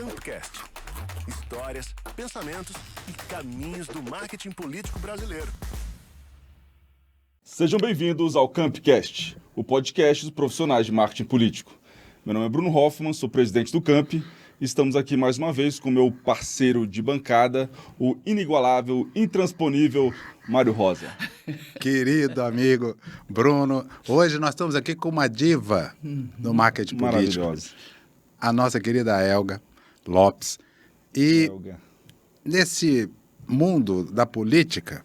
CampCast. Histórias, pensamentos e caminhos do marketing político brasileiro. Sejam bem-vindos ao CampCast, o podcast dos profissionais de marketing político. Meu nome é Bruno Hoffman, sou presidente do Camp. Estamos aqui mais uma vez com meu parceiro de bancada, o inigualável, intransponível Mário Rosa. Querido amigo Bruno, hoje nós estamos aqui com uma diva do marketing político. Maravilhosa. A nossa querida Helga Lopes. E Helga. nesse mundo da política,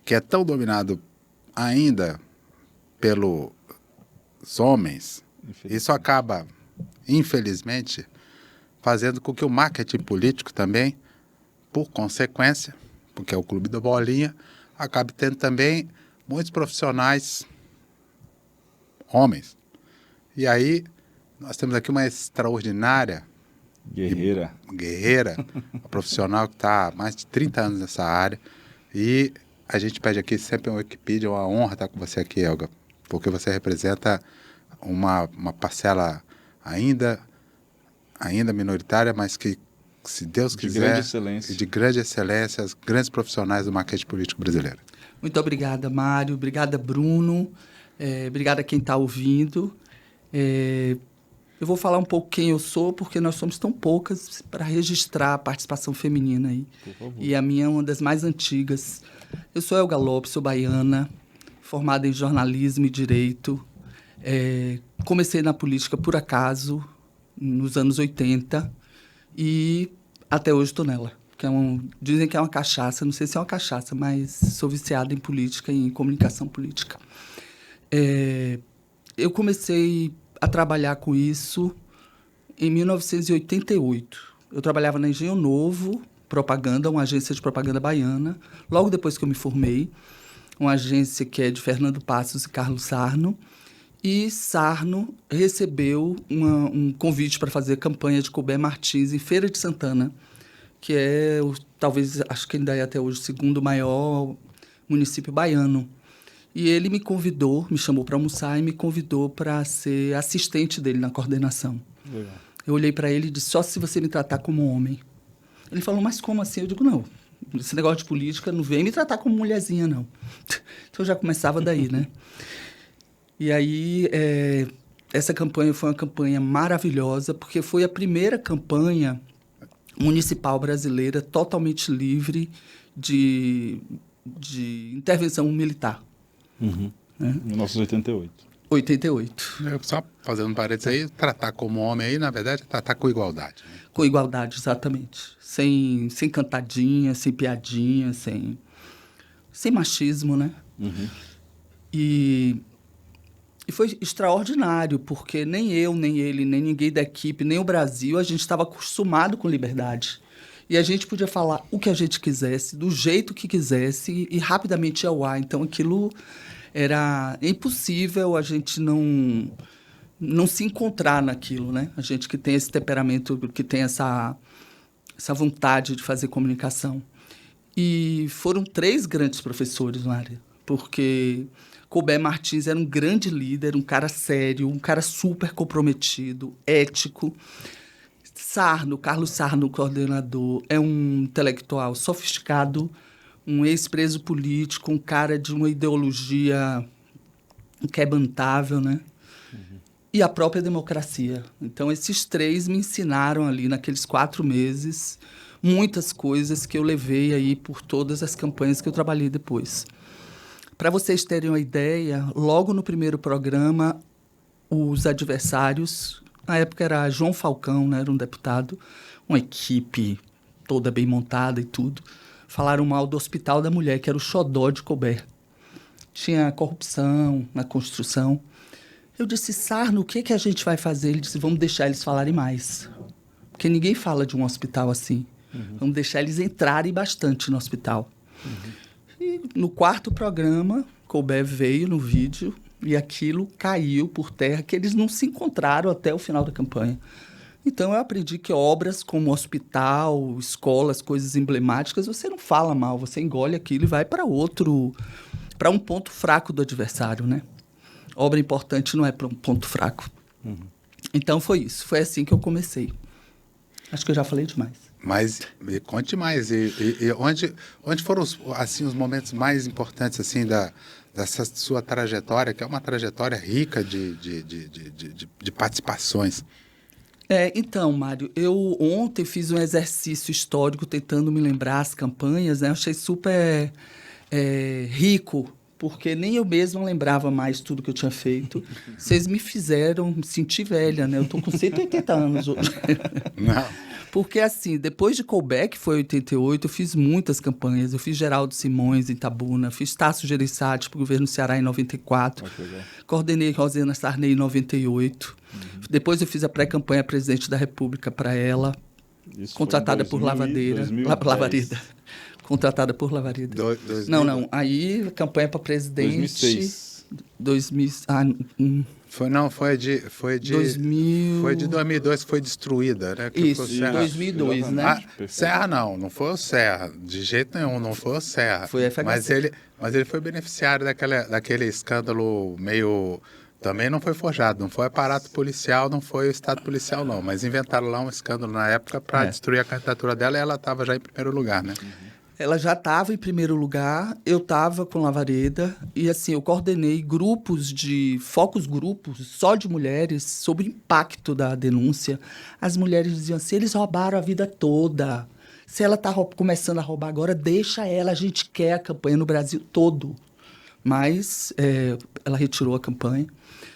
que é tão dominado ainda pelos homens, isso acaba, infelizmente, fazendo com que o marketing político também, por consequência, porque é o clube da bolinha, acabe tendo também muitos profissionais homens. E aí, nós temos aqui uma extraordinária Guerreira. uma profissional que está há mais de 30 anos nessa área. E a gente pede aqui sempre uma Wikipedia, uma honra estar com você aqui, Helga, porque você representa uma parcela ainda minoritária, mas que, se Deus quiser, de grande excelência, as grandes profissionais do marketing político brasileiro. Muito obrigada, Mário. Obrigada, Bruno. Obrigada a quem está ouvindo. Eu vou falar um pouco quem eu sou, porque nós somos tão poucas para registrar a participação feminina aí. Por favor. E a minha é uma das mais antigas. Eu sou Helga Lopes, sou baiana, formada em jornalismo e direito. Comecei na política por acaso, nos anos 80, e até hoje estou nela. Dizem que é uma cachaça, não sei se é uma cachaça, mas sou viciada em política e em comunicação política. Eu comecei a trabalhar com isso em 1988. Eu trabalhava na Engenho Novo, propaganda, uma agência de propaganda baiana, logo depois que eu me formei, uma agência que é de Fernando Passos e Carlos Sarno. E Sarno recebeu um convite para fazer campanha de Colbert Martins em Feira de Santana, que é, talvez, acho que ainda é até hoje o segundo maior município baiano. E ele me chamou para almoçar e me convidou para ser assistente dele na coordenação. Legal. Eu olhei para ele e disse, só se você me tratar como homem. Ele falou, mas como assim? Eu digo, não, esse negócio de política não vem me tratar como mulherzinha, não. Então já começava daí, né? E aí, essa campanha foi uma campanha maravilhosa, porque foi a primeira campanha municipal brasileira totalmente livre de intervenção militar. Uhum. 1988. 88. Só fazendo um parênteses aí, tratar como homem aí, na verdade, é tratar com igualdade. Né? Com igualdade, exatamente. Sem cantadinha, sem piadinha, sem machismo, né? Uhum. E foi extraordinário, porque nem eu, nem ele, nem ninguém da equipe, nem o Brasil, a gente estava acostumado com liberdade. E a gente podia falar o que a gente quisesse, do jeito que quisesse e rapidamente ia ao ar. Então, aquilo era impossível a gente não se encontrar naquilo, né? A gente que tem esse temperamento, que tem essa vontade de fazer comunicação. E foram 3 grandes professores na área, porque Colbert Martins era um grande líder, um cara sério, um cara super comprometido, ético. Carlos Sarno, coordenador, é um intelectual sofisticado, um ex-preso político, um cara de uma ideologia inquebrantável, né? Uhum. E a própria democracia. Então, esses 3 me ensinaram ali, naqueles 4 meses, muitas coisas que eu levei aí por todas as campanhas que eu trabalhei depois. Para vocês terem uma ideia, logo no primeiro programa, os adversários, na época era João Falcão, né, era um deputado, uma equipe toda bem montada e tudo, falaram mal do Hospital da Mulher, que era o xodó de Colbert. Tinha corrupção na construção. Eu disse, Sarno, o que a gente vai fazer? Ele disse, vamos deixar eles falarem mais, porque ninguém fala de um hospital assim. Uhum. Vamos deixar eles entrarem bastante no hospital. Uhum. E no 4º programa, Colbert veio no vídeo e aquilo caiu por terra, que eles não se encontraram até o final da campanha. Então, eu aprendi que obras como hospital, escolas, coisas emblemáticas, você não fala mal, você engole aquilo e vai para um ponto fraco do adversário, né? Obra importante não é para um ponto fraco. Uhum. Então, foi isso. Foi assim que eu comecei. Acho que eu já falei demais. Mas me conte mais. E onde foram os momentos mais importantes assim, dessa sua trajetória, que é uma trajetória rica de participações? Então, Mário, eu ontem fiz um exercício histórico tentando me lembrar as campanhas, né? Eu achei super rico, porque nem eu mesma lembrava mais tudo que eu tinha feito. Vocês me fizeram me sentir velha, né? Eu tô com 180 anos hoje. Não. Porque, assim, depois de Colbert, que foi em 88, eu fiz muitas campanhas. Eu fiz Geraldo Simões em Itabuna, fiz Tasso Gereissati para o governo do Ceará em 94, coordenei Rosana Sarney em 98. Depois eu fiz a pré-campanha presidente da República para ela, contratada por Lavareda. Contratada por Lavareda. Não. Aí, campanha para presidente... 2006. Foi de 2002 que foi destruída, né? Que Isso, 2002, né? Serra não foi o Serra, de jeito nenhum, não foi o Serra. Foi a FHC. Mas ele foi beneficiário daquele escândalo meio... Também não foi forjado, não foi aparato policial, não foi o Estado policial, não. Mas inventaram lá um escândalo na época para destruir a candidatura dela e ela estava já em primeiro lugar, né? Ela já estava em primeiro lugar, eu estava com Lavareda e, assim, eu coordenei focos grupos só de mulheres sobre o impacto da denúncia. As mulheres diziam assim, eles roubaram a vida toda. Se ela está começando a roubar agora, deixa ela, a gente quer a campanha no Brasil todo. Mas ela retirou a campanha,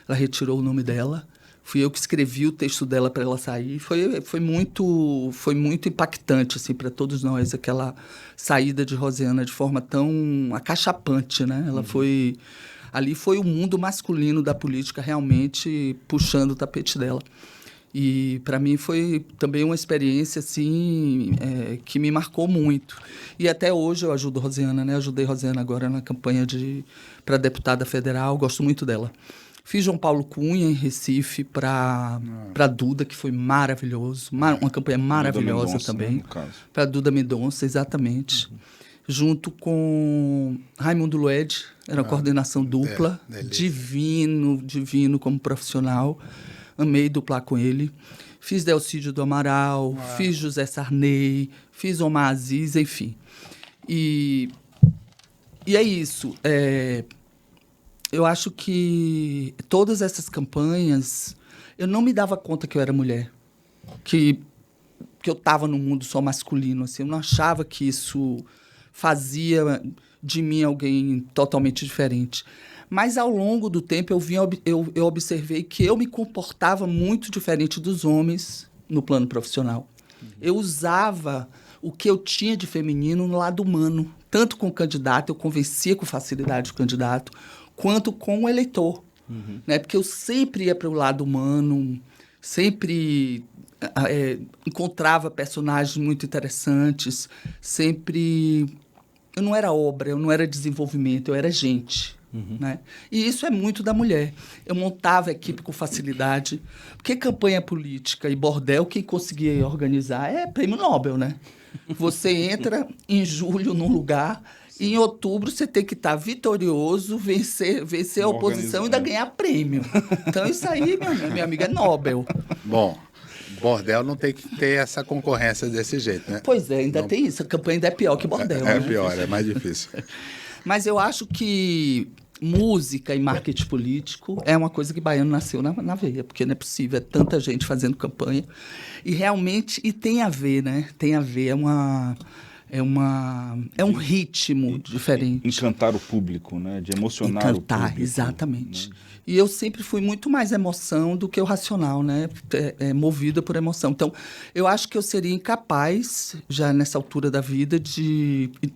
ela retirou o nome dela. Fui eu que escrevi o texto dela para ela sair. Foi muito impactante assim, para todos nós, aquela saída de Rosiana de forma tão acachapante, né? Ela ali foi o mundo masculino da política realmente puxando o tapete dela. E para mim foi também uma experiência assim, que me marcou muito. E até hoje eu ajudo Rosiana, né? Ajudei Rosiana agora na campanha para deputada federal, gosto muito dela. Fiz João Paulo Cunha em Recife para Duda, que foi maravilhoso. Uma campanha maravilhosa Mendonça, também. Né, para Duda Mendonça, exatamente. Junto com Raimundo Lued, era uma coordenação dupla. Divino como profissional. Amei duplar com ele. Fiz Delcídio do Amaral, fiz José Sarney, fiz Omar Aziz, enfim. E é isso. Eu acho que todas essas campanhas, eu não me dava conta que eu era mulher, que eu estava num mundo só masculino, assim, eu não achava que isso fazia de mim alguém totalmente diferente. Mas ao longo do tempo eu observei que eu me comportava muito diferente dos homens no plano profissional. Eu usava o que eu tinha de feminino no lado humano, tanto com o candidato, eu convencia com facilidade o candidato, quanto com o eleitor, né? Porque eu sempre ia para o lado humano, sempre encontrava personagens muito interessantes, sempre... Eu não era obra, eu não era desenvolvimento, eu era gente, né? E isso é muito da mulher. Eu montava a equipe com facilidade, porque campanha política e bordel, quem conseguia organizar é prêmio Nobel, né? Você entra em julho num lugar... E em outubro você tem que estar vitorioso, vencer a oposição e ainda ganhar prêmio. Então isso aí, minha amiga, é Nobel. Bom, bordel não tem que ter essa concorrência desse jeito, né? Pois é, ainda tem isso. A campanha ainda é pior que bordel. É pior, é mais difícil. Mas eu acho que música e marketing político é uma coisa que baiano nasceu na veia, porque não é possível, é tanta gente fazendo campanha. E realmente, tem a ver, né? Tem a ver, é um ritmo diferente. Encantar o público, né? De emocionar o público. Exatamente. Né? E eu sempre fui muito mais emoção do que o racional, né? Movida por emoção. Então, eu acho que eu seria incapaz, já nessa altura da vida,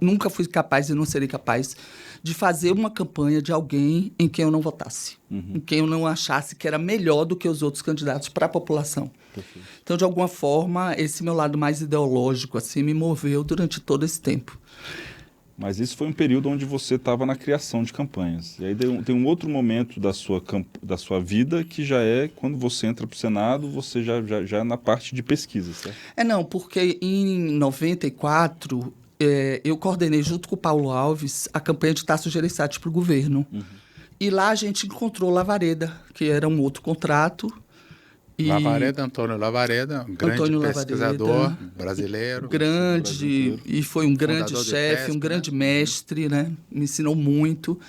nunca fui capaz e não seria capaz de fazer uma campanha de alguém em quem eu não votasse. Em quem eu não achasse que era melhor do que os outros candidatos para a população. Perfeito. Então, de alguma forma, esse meu lado mais ideológico assim, me moveu durante todo esse tempo. Mas isso foi um período onde você estava na criação de campanhas. E aí tem um outro momento da sua vida que já é quando você entra para o Senado, você já na parte de pesquisa, certo? Não, porque em 94 eu coordenei junto com o Paulo Alves a campanha de Tasso Gereissati para o governo. E lá a gente encontrou Lavareda, que era um outro contrato. Antônio Lavareda, um grande pesquisador brasileiro. Grande, e foi um grande chefe, um grande mestre, né? Me ensinou muito.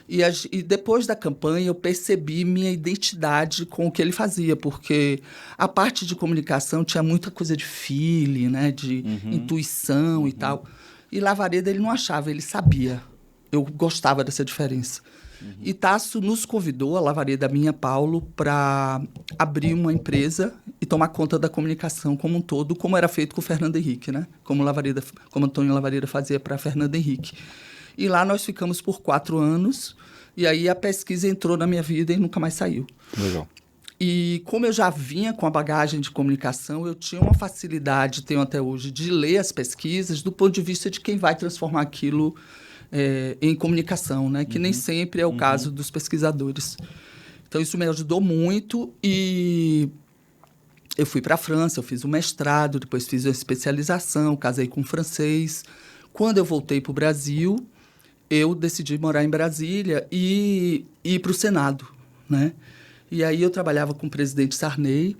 E depois da campanha eu percebi minha identidade com o que ele fazia, porque a parte de comunicação tinha muita coisa de feeling, né? De intuição e tal. E Lavareda ele não achava, ele sabia. Eu gostava dessa diferença. E Tasso nos convidou, a Lavareda, minha, Paulo, para abrir uma empresa e tomar conta da comunicação como um todo, como era feito com o Fernando Henrique, né? Como Antônio Lavareda fazia para Fernando Henrique. E lá nós ficamos por 4 anos, e aí a pesquisa entrou na minha vida e nunca mais saiu. Legal. E como eu já vinha com a bagagem de comunicação, eu tinha uma facilidade, tenho até hoje, de ler as pesquisas do ponto de vista de quem vai transformar aquilo em comunicação, né? Que nem sempre é o caso dos pesquisadores. Então, isso me ajudou muito e eu fui para a França, eu fiz um mestrado, depois fiz uma especialização, casei com um francês. Quando eu voltei para o Brasil, eu decidi morar em Brasília e ir para o Senado, né? E aí eu trabalhava com o presidente Sarney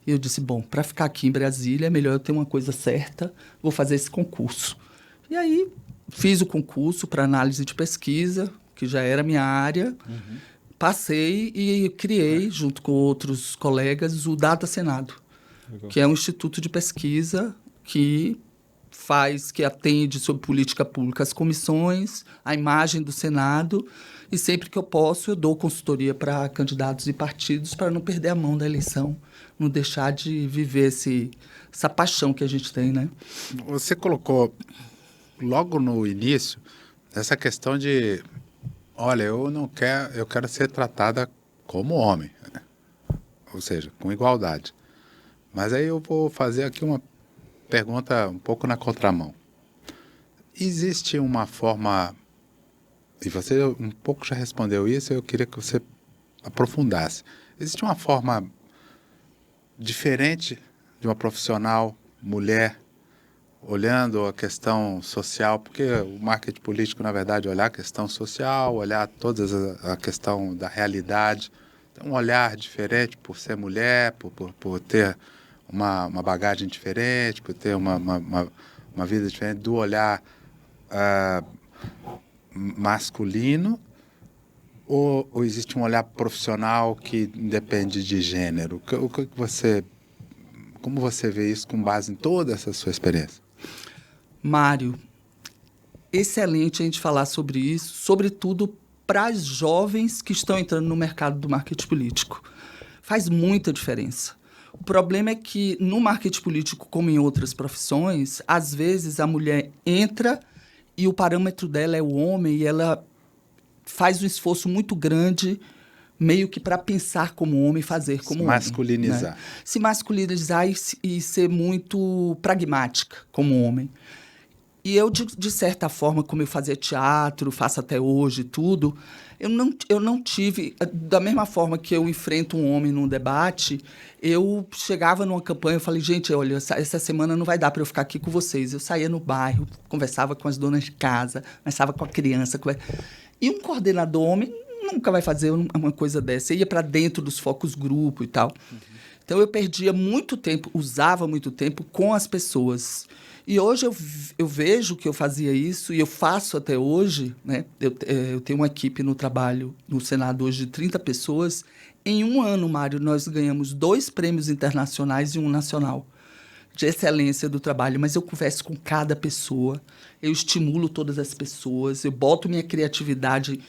e eu disse, bom, para ficar aqui em Brasília é melhor eu ter uma coisa certa, vou fazer esse concurso. E aí fiz o concurso para análise de pesquisa, que já era minha área, passei e criei, junto com outros colegas, o Data Senado, que é um instituto de pesquisa que atende sobre política pública as comissões, a imagem do Senado, e sempre que eu posso eu dou consultoria para candidatos e partidos para não perder a mão da eleição, não deixar de viver essa paixão que a gente tem, né? Você colocou logo no início essa questão de, olha, eu quero ser tratada como homem, né? Ou seja, com igualdade. Mas aí eu vou fazer aqui uma pergunta um pouco na contramão. Existe uma forma, e você um pouco já respondeu isso, eu queria que você aprofundasse. Existe uma forma diferente de uma profissional mulher olhando a questão social, porque o marketing político, na verdade, é olhar a questão social, olhar toda a questão da realidade, um olhar diferente por ser mulher, por ter uma bagagem diferente, por ter uma vida diferente do olhar masculino, ou existe um olhar profissional que independe de gênero? Como você vê isso com base em toda essa sua experiência? Mário, excelente a gente falar sobre isso, sobretudo para as jovens que estão entrando no mercado do marketing político. Faz muita diferença. O problema é que no marketing político, como em outras profissões, às vezes a mulher entra e o parâmetro dela é o homem e ela faz um esforço muito grande meio que para pensar como homem e fazer como homem. Masculinizar. Né? Se masculinizar e ser muito pragmática como homem. E eu, de certa forma, como eu fazia teatro, faço até hoje tudo, eu não tive... Da mesma forma que eu enfrento um homem num debate, eu chegava numa campanha e falei, gente, olha, essa semana não vai dar para eu ficar aqui com vocês. Eu saía no bairro, conversava com as donas de casa, conversava com a criança. E um coordenador homem nunca vai fazer uma coisa dessa. Eu ia para dentro dos focos grupo e tal. Então, eu perdia muito tempo, usava muito tempo com as pessoas. E hoje eu vejo que eu fazia isso, e eu faço até hoje, né? Eu tenho uma equipe no trabalho, no Senado hoje, de 30 pessoas. Em um ano, Mário, nós ganhamos 2 prêmios internacionais e 1 nacional de excelência do trabalho, mas eu converso com cada pessoa, eu estimulo todas as pessoas, eu boto minha criatividade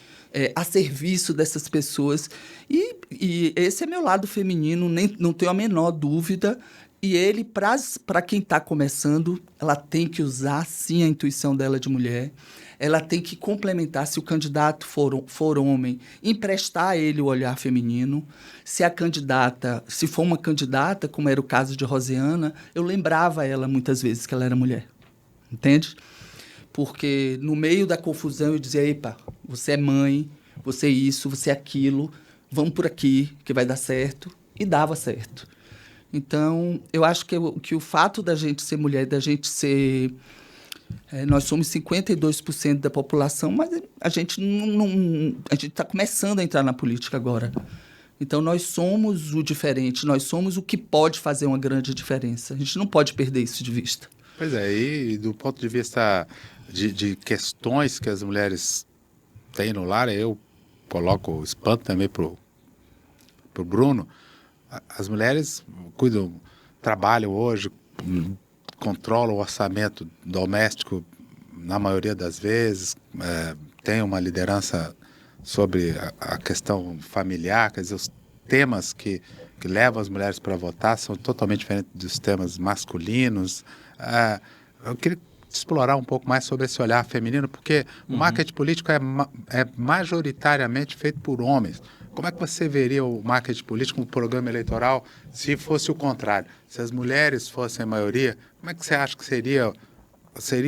a serviço dessas pessoas. E esse é meu lado feminino, não tenho a menor dúvida. E ele, para quem está começando, ela tem que usar, sim, a intuição dela de mulher. Ela tem que complementar, se o candidato for homem, emprestar a ele o olhar feminino. Se for uma candidata, como era o caso de Rosiana, eu lembrava ela muitas vezes que ela era mulher. Entende? Porque no meio da confusão eu dizia, epa, você é mãe, você é isso, você é aquilo, vamos por aqui que vai dar certo. E dava certo. Então, eu acho que o fato da gente ser mulher, da gente ser... nós somos 52% da população, mas a gente está começando a entrar na política agora. Então, nós somos o diferente, nós somos o que pode fazer uma grande diferença. A gente não pode perder isso de vista. Pois é, e do ponto de vista de questões que as mulheres têm no lar, eu coloco o espanto também pro Bruno. As mulheres cuidam, trabalham hoje, controlam o orçamento doméstico na maioria das vezes, tem uma liderança sobre a questão familiar, quer dizer, os temas que levam as mulheres para votar são totalmente diferentes dos temas masculinos. Eu queria explorar um pouco mais sobre esse olhar feminino, porque o marketing político é majoritariamente feito por homens. Como é que você veria o marketing político, um programa eleitoral, se fosse o contrário? Se as mulheres fossem a maioria, como é que você acha que seriam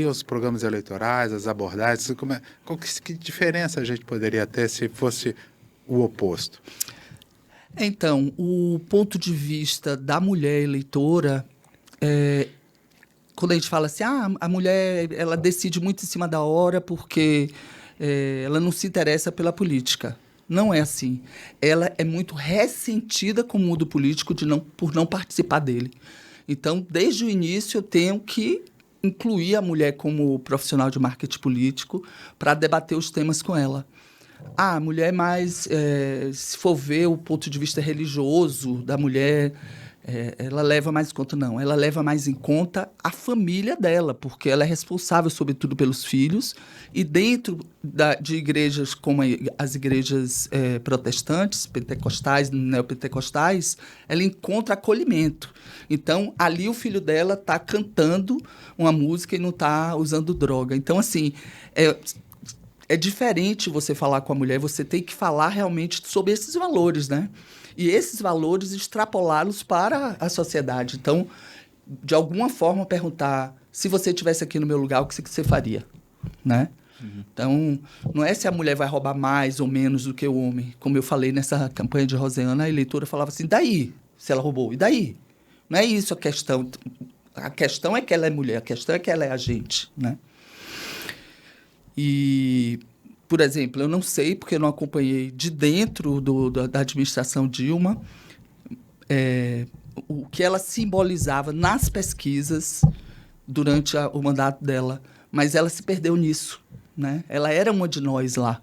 os programas eleitorais, as abordagens? Que diferença a gente poderia ter se fosse o oposto? Então, o ponto de vista da mulher eleitora, quando a gente fala assim, a mulher ela decide muito em cima da hora porque ela não se interessa pela política. Não é assim. Ela é muito ressentida com o mundo político por não participar dele. Então, desde o início, eu tenho que incluir a mulher como profissional de marketing político para debater os temas com ela. A mulher mais, se for ver o ponto de vista religioso da mulher, ela leva mais em conta, não. Ela leva mais em conta a família dela, porque ela é responsável, sobretudo, pelos filhos. E dentro de igrejas como as igrejas protestantes, pentecostais, neopentecostais, ela encontra acolhimento. Então, ali o filho dela está cantando uma música e não está usando droga. Então, assim, é diferente você falar com a mulher, você tem que falar realmente sobre esses valores, né? E esses valores extrapolá-los para a sociedade. Então, de alguma forma, perguntar, se você estivesse aqui no meu lugar, o que você faria? Né? Então, não é se a mulher vai roubar mais ou menos do que o homem. Como eu falei nessa campanha de Rosiana, a eleitora falava assim, daí? Se ela roubou, e daí? Não é isso a questão. A questão é que ela é mulher, a questão é que ela é agente, né? E, por exemplo, eu não sei, porque eu não acompanhei de dentro da administração Dilma, o que ela simbolizava nas pesquisas durante o mandato dela, mas ela se perdeu nisso, né? Ela era uma de nós lá.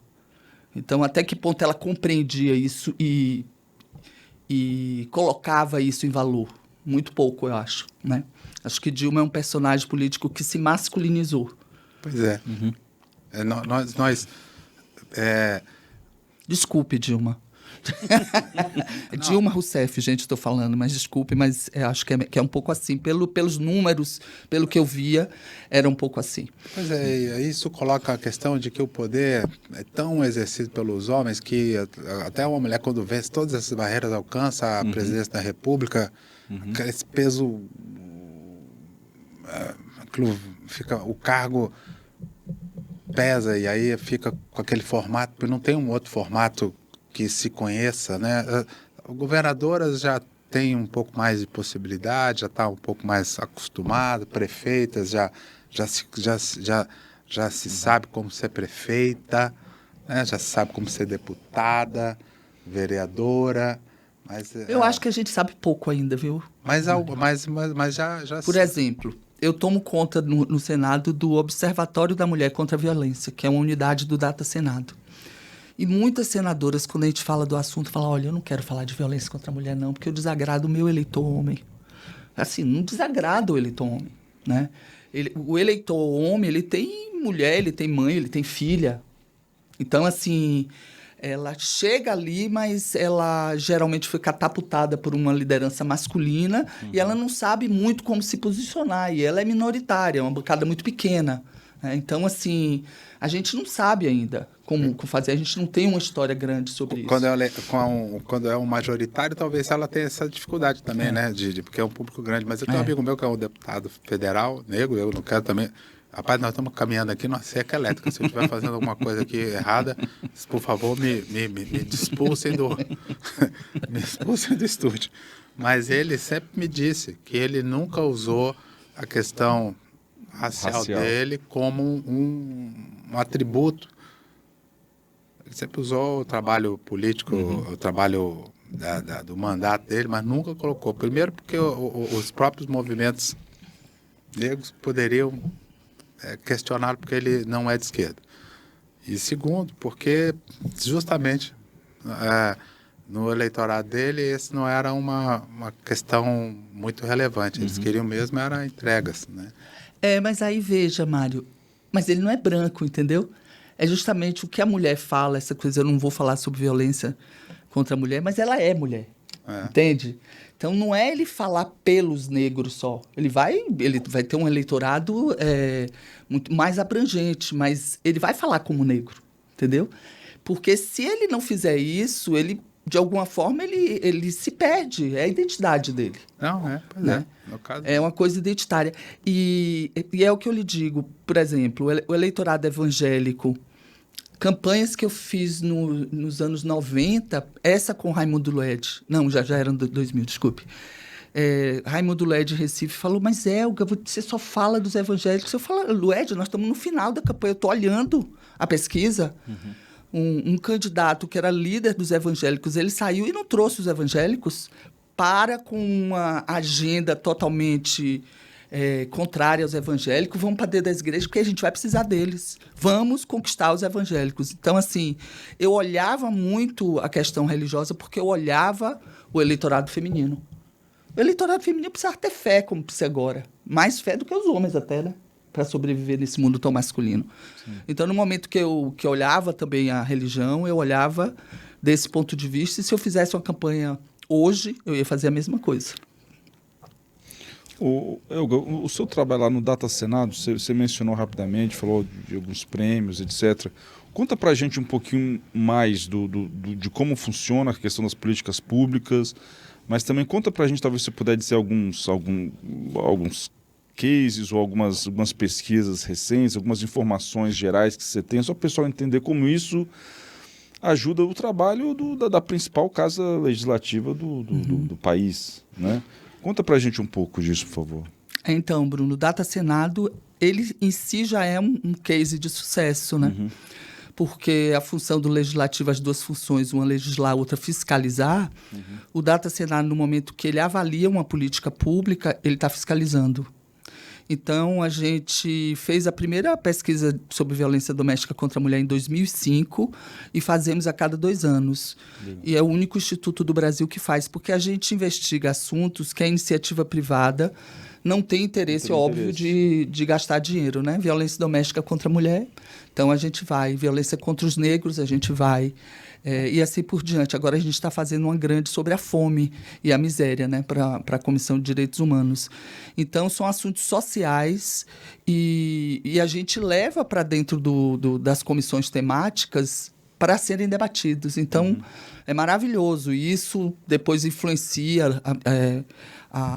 Então, até que ponto ela compreendia isso e colocava isso em valor? Muito pouco, eu acho, né? Acho que Dilma é um personagem político que se masculinizou. Pois é. Desculpe, Dilma. Dilma Rousseff, gente, estou falando, mas desculpe, mas acho que é um pouco assim. Pelos números, pelo que eu via, era um pouco assim. Pois é, isso coloca a questão de que o poder é tão exercido pelos homens que até uma mulher, quando vence todas essas barreiras, alcança a presidência da República, esse peso, o cargo pesa e aí fica com aquele formato, porque não tem um outro formato que se conheça, né? Governadoras já têm um pouco mais de possibilidade, já está um pouco mais acostumada, prefeitas já se sabe como ser prefeita, né? Já se sabe como ser deputada, vereadora, mas eu acho que a gente sabe pouco ainda, viu? Mas já Por exemplo, eu tomo conta no Senado do Observatório da Mulher contra a Violência, que é uma unidade do Data Senado. E muitas senadoras, quando a gente fala do assunto, falam, olha, eu não quero falar de violência contra a mulher, não, porque eu desagrado o meu eleitor homem. Assim, não desagrada o eleitor homem, né? O eleitor homem, ele tem mulher, ele tem mãe, ele tem filha. Então, assim, ela chega ali, mas ela geralmente foi catapultada por uma liderança masculina e ela não sabe muito como se posicionar. E ela é minoritária, é uma bancada muito pequena. Né? Então, assim, a gente não sabe ainda como fazer. A gente não tem uma história grande sobre isso. Quando é um majoritário, talvez ela tenha essa dificuldade também, né? Porque é um público grande. Mas eu tenho um amigo meu que é um deputado federal, negro, eu não quero também... Rapaz, nós estamos caminhando aqui numa cerca elétrica. Se eu estiver fazendo alguma coisa aqui errada, por favor, me expulsem me expulsem do estúdio. Mas ele sempre me disse que ele nunca usou a questão racial dele como um atributo. Ele sempre usou o trabalho político, o trabalho do mandato dele, mas nunca colocou. Primeiro porque os próprios movimentos negros poderiam questioná-lo porque ele não é de esquerda. E segundo, porque justamente no eleitorado dele esse não era uma questão muito relevante. Eles queriam mesmo era entregas, né? Mas aí veja, Mário, mas ele não é branco, entendeu? É justamente o que a mulher fala, essa coisa, eu não vou falar sobre violência contra a mulher, mas ela é mulher, entende? Então, não é ele falar pelos negros só. Ele vai ter um eleitorado muito mais abrangente, mas ele vai falar como negro, entendeu? Porque se ele não fizer isso, ele, de alguma forma, ele se perde. É a identidade dele. Não, pois né? No caso... É uma coisa identitária. E é o que eu lhe digo, por exemplo, o eleitorado evangélico, campanhas que eu fiz nos anos 90, essa com Raimundo Lued, não, já eram 2000, desculpe. Raimundo Lued de Recife falou, mas Elga, você só fala dos evangélicos. Eu falo, Lued, nós estamos no final da campanha, eu estou olhando a pesquisa. Um candidato que era líder dos evangélicos, ele saiu e não trouxe os evangélicos com uma agenda totalmente contrária aos evangélicos. Vamos para dentro das igrejas porque a gente vai precisar deles. Vamos conquistar os evangélicos. Então, assim, eu olhava muito a questão religiosa porque eu olhava o eleitorado feminino. O eleitorado feminino precisava ter fé, como precisa agora. Mais fé do que os homens até, né? Para sobreviver nesse mundo tão masculino. Sim. Então, no momento que eu olhava também a religião, eu olhava desse ponto de vista, e se eu fizesse uma campanha hoje, eu ia fazer a mesma coisa. O seu trabalho lá no Data Senado, você mencionou rapidamente, falou de alguns prêmios, etc. Conta pra gente um pouquinho mais de como funciona a questão das políticas públicas, mas também conta pra gente, talvez você puder dizer alguns cases ou algumas pesquisas recentes, algumas informações gerais que você tem, só para o pessoal entender como isso ajuda o trabalho da principal casa legislativa do país, né? Conta para a gente um pouco disso, por favor. Então, Bruno, o Data Senado, ele em si já é um case de sucesso, né? Porque a função do legislativo, as duas funções, uma legislar, outra fiscalizar, o Data Senado, no momento que ele avalia uma política pública, ele está fiscalizando. Então, a gente fez a primeira pesquisa sobre violência doméstica contra a mulher em 2005 e fazemos a cada 2 anos. E é o único instituto do Brasil que faz, porque a gente investiga assuntos que a iniciativa privada não tem interesse, óbvio, de gastar dinheiro, né? Violência doméstica contra a mulher, então a gente vai. Violência contra os negros, a gente vai. E assim por diante. Agora a gente está fazendo uma grande sobre a fome e a miséria, né, para a Comissão de Direitos Humanos. Então, são assuntos sociais e a gente leva para dentro das comissões temáticas para serem debatidos. Então, é maravilhoso. E isso depois influencia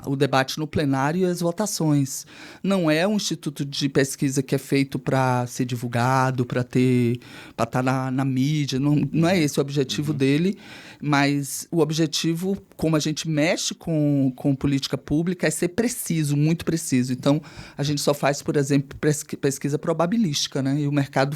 o debate no plenário e as votações. Não é um instituto de pesquisa que é feito para ser divulgado, para estar na mídia. Não é esse o objetivo dele, mas o objetivo, como a gente mexe com política pública, é ser preciso, muito preciso. Então, a gente só faz, por exemplo, pesquisa probabilística, né? E o mercado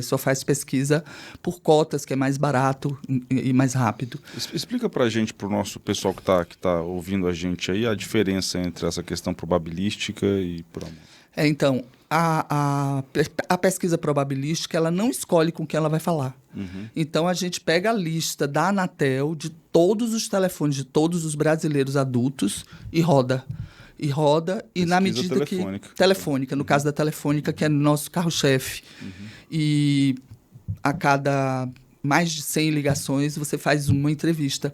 só faz pesquisa por cotas, que é mais barato e mais rápido. Explica para a gente, para o nosso pessoal que tá ouvindo a gente aí, a diferença entre essa questão probabilística e... Então, a pesquisa probabilística, ela não escolhe com quem ela vai falar. Então, a gente pega a lista da Anatel de todos os telefones de todos os brasileiros adultos e roda. E na medida telefônica. Telefônica, no caso da Telefônica, que é nosso carro-chefe. E a cada mais de 100 ligações, você faz uma entrevista.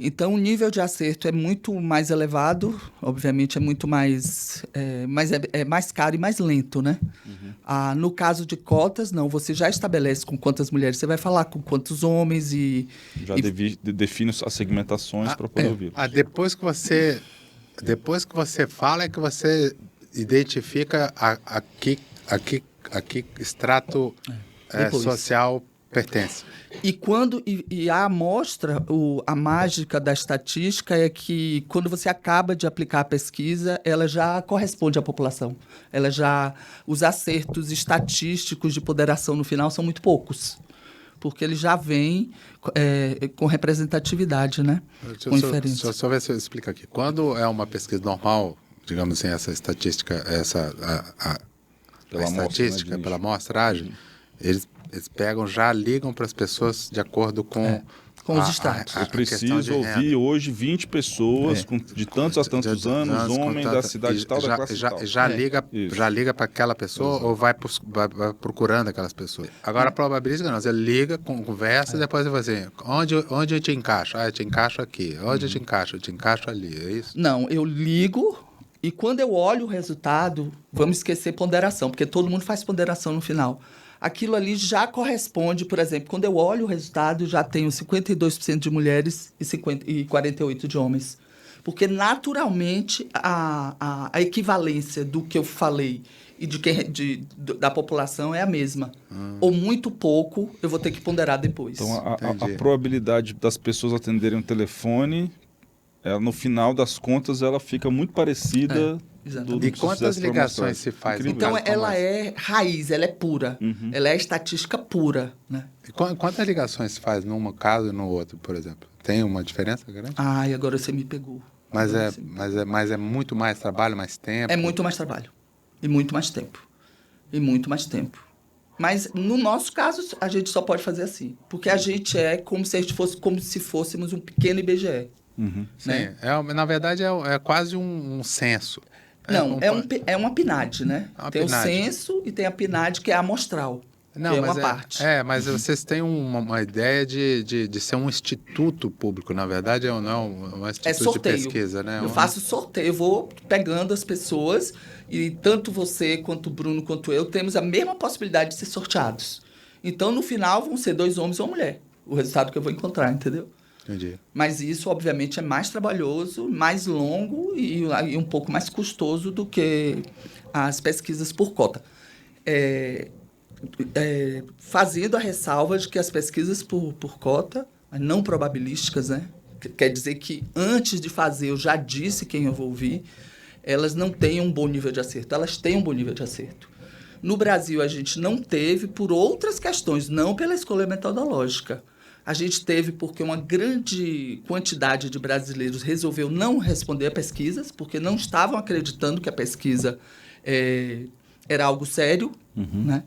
Então, o nível de acerto é muito mais elevado, obviamente é muito mais... mas é mais caro e mais lento, né? No caso de cotas, não. Você já estabelece com quantas mulheres você vai falar, com quantos homens e... Já define as segmentações para poder ouvir. Depois que você fala, é que você identifica a que extrato social pertence. E a amostra, a mágica da estatística é que quando você acaba de aplicar a pesquisa, ela já corresponde à população. Os acertos estatísticos de ponderação no final são muito poucos. porque ele já vem com representatividade, né? Com inferência. Deixa eu só ver se eu explico aqui. Quando é uma pesquisa normal, digamos assim, essa estatística, pela amostragem, eles pegam, já ligam para as pessoas de acordo com os status. Eu preciso ouvir hoje 20 pessoas de tantos a tantos anos, homem da cidade tal, da classe tal. Já liga para aquela pessoa. Exato. Ou vai procurando aquelas pessoas. Agora a probabilística não, você liga, conversa e depois você fala assim, onde eu te encaixo? Eu te encaixo aqui. Onde eu te encaixo? Eu te encaixo ali, é isso? Não, eu ligo e quando eu olho o resultado, vamos esquecer ponderação, porque todo mundo faz ponderação no final. Aquilo ali já corresponde, por exemplo, quando eu olho o resultado, já tenho 52% de mulheres e 48% de homens. Porque, naturalmente, a equivalência do que eu falei e da população é a mesma. Ou muito pouco, eu vou ter que ponderar depois. Então, a probabilidade das pessoas atenderem o telefone, no final das contas, ela fica muito parecida... E quantas ligações se faz? Então, ela é raiz, ela é pura. Ela é estatística pura, né? E quantas ligações se faz num caso e no outro, por exemplo? Tem uma diferença grande? E agora você me pegou. Mas é muito mais trabalho, mais tempo? É muito mais trabalho. E muito mais tempo. Mas, no nosso caso, a gente só pode fazer assim. Porque a gente é como se fôssemos um pequeno IBGE. Né? Sim, na verdade é quase um censo. Não, é uma PNAD, né? Tem PNAD. O censo e tem a PNAD, que é amostral. Não, que é uma parte. Mas vocês têm uma ideia de ser um instituto público. Na verdade, não é um instituto de pesquisa, né? Eu faço sorteio, eu vou pegando as pessoas e tanto você, quanto o Bruno, quanto eu, temos a mesma possibilidade de ser sorteados. Então, no final, vão ser 2 homens e uma mulher. O resultado que eu vou encontrar, entendeu? Entendi. Mas isso, obviamente, é mais trabalhoso, mais longo e um pouco mais custoso do que as pesquisas por cota. Fazendo a ressalva de que as pesquisas por cota, não probabilísticas, né? Quer dizer que antes de fazer eu já disse quem eu vou ouvir, elas não têm um bom nível de acerto. Elas têm um bom nível de acerto. No Brasil, a gente não teve por outras questões, não pela escolha metodológica. A gente teve porque uma grande quantidade de brasileiros resolveu não responder a pesquisas, porque não estavam acreditando que a pesquisa era algo sério, né?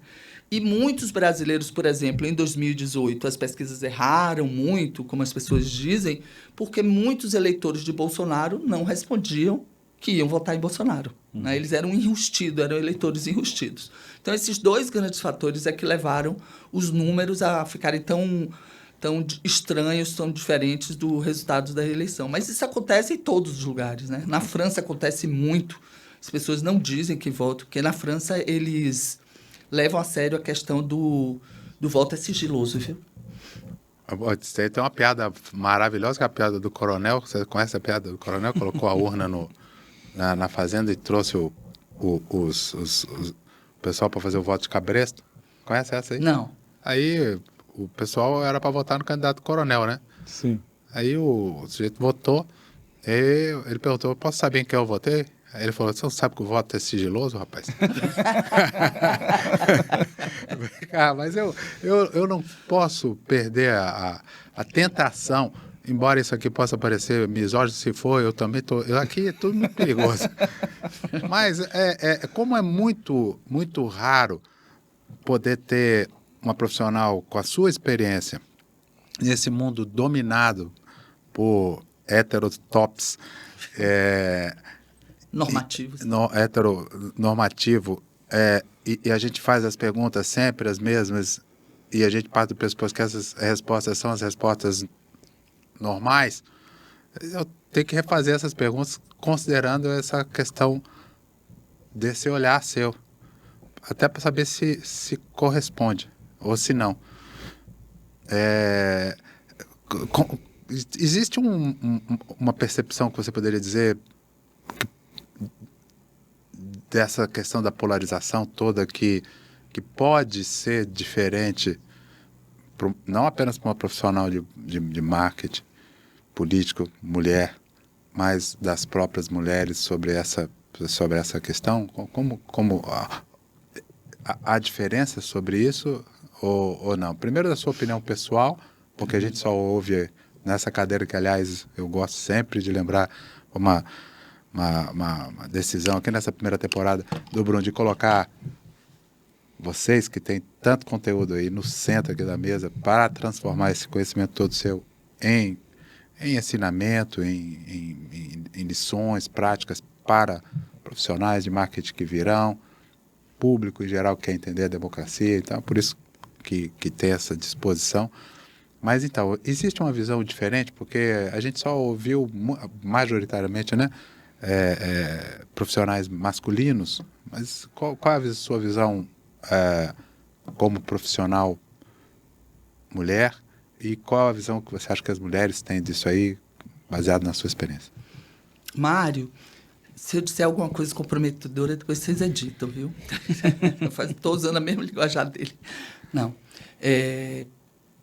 E muitos brasileiros, por exemplo, em 2018, as pesquisas erraram muito, como as pessoas dizem, porque muitos eleitores de Bolsonaro não respondiam que iam votar em Bolsonaro. Né? Eles eram enrustidos, eram eleitores enrustidos. Então, esses 2 grandes fatores é que levaram os números a ficarem tão estranhos, tão diferentes do resultado da eleição. Mas isso acontece em todos os lugares, né? Na França acontece muito. As pessoas não dizem que votam, porque na França eles levam a sério a questão do voto é sigiloso, viu? Tem uma piada maravilhosa, que é a piada do coronel. Você conhece a piada do coronel? Colocou a urna na fazenda e trouxe o pessoal para fazer o voto de cabresto. Conhece essa aí? Não. Aí... O pessoal era para votar no candidato coronel, né? Sim. Aí o sujeito votou, ele perguntou, posso saber em quem eu votei? Aí ele falou, você não sabe que o voto é sigiloso, rapaz? Mas eu não posso perder a tentação, embora isso aqui possa parecer misógino, se for, eu também estou... Aqui é tudo muito perigoso. Mas como é muito, muito raro poder ter uma profissional com a sua experiência nesse mundo dominado por heterotops normativos. Heteronormativo, e a gente faz as perguntas sempre as mesmas e a gente parte do pressuposto que essas respostas são as respostas normais. Eu tenho que refazer essas perguntas considerando essa questão desse olhar seu, até para saber se corresponde ou se não. Existe uma percepção que você poderia dizer dessa questão da polarização toda que pode ser diferente, não apenas para uma profissional de marketing político, mulher, mas das próprias mulheres sobre essa questão? Como há diferença sobre isso ou não? Primeiro da sua opinião pessoal, porque a gente só ouve nessa cadeira que, aliás, eu gosto sempre de lembrar uma decisão aqui nessa primeira temporada do Bruno, de colocar vocês que têm tanto conteúdo aí no centro aqui da mesa para transformar esse conhecimento todo seu em ensinamento, em lições práticas para profissionais de marketing que virão, público em geral que quer entender a democracia, então por isso que tem essa disposição. Mas então, existe uma visão diferente, porque a gente só ouviu majoritariamente, né, profissionais masculinos, mas qual é a sua visão como profissional mulher, e qual a visão que você acha que as mulheres têm disso aí, baseado na sua experiência? Mário, se eu disser alguma coisa comprometedora, depois vocês editam, viu? Estou usando a mesma linguagem dele. Não.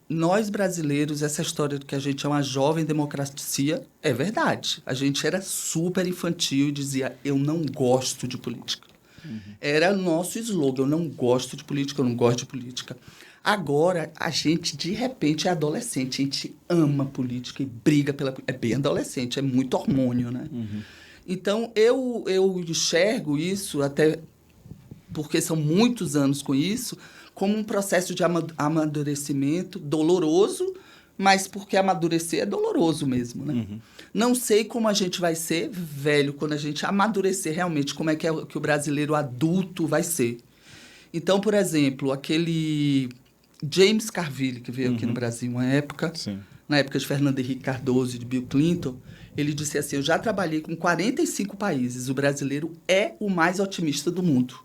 Nós, brasileiros, essa história do que a gente é uma jovem democracia, é verdade. A gente era super infantil e dizia, eu não gosto de política. Uhum. Era o nosso slogan, eu não gosto de política, eu não gosto de política. Agora, a gente, de repente, é adolescente, a gente ama política e briga pela... É bem adolescente, é muito hormônio, né? Uhum. Então, eu enxergo isso, até porque são muitos anos com isso, como um processo de amadurecimento doloroso, mas porque amadurecer é doloroso mesmo, né? Uhum. Não sei como a gente vai ser velho quando a gente amadurecer realmente, como é que o brasileiro adulto vai ser. Então, por exemplo, aquele James Carville, que veio aqui no Brasil uma época, sim, na época de Fernando Henrique Cardoso e de Bill Clinton, ele disse assim, eu já trabalhei com 45 países, o brasileiro é o mais otimista do mundo.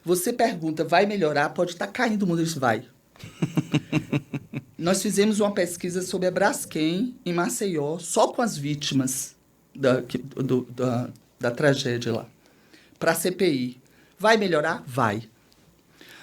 Você pergunta, vai melhorar? Pode estar caindo o mundo. Ele disse, vai. Nós fizemos uma pesquisa sobre a Braskem em Maceió, só com as vítimas da tragédia lá, para a CPI. Vai melhorar? Vai.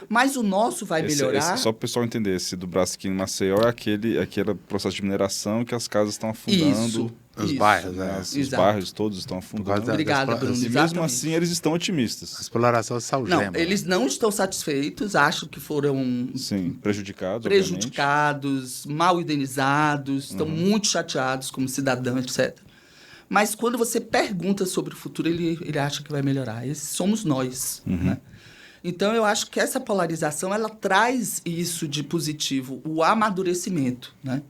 Mas o nosso vai melhorar... Só para o pessoal entender, esse do Braskem em Maceió é aquele processo de mineração que as casas estão afundando. Os bairros, os bairros todos estão afundando. Obrigada, Bruno. E mesmo assim eles estão otimistas. A exploração de salgema. Não, eles não estão satisfeitos, acham que foram... Sim, prejudicados, mal indenizados, estão muito chateados como cidadão, etc. Mas quando você pergunta sobre o futuro, ele acha que vai melhorar. Esses somos nós, né? Então, eu acho que essa polarização, ela traz isso de positivo, o amadurecimento, né?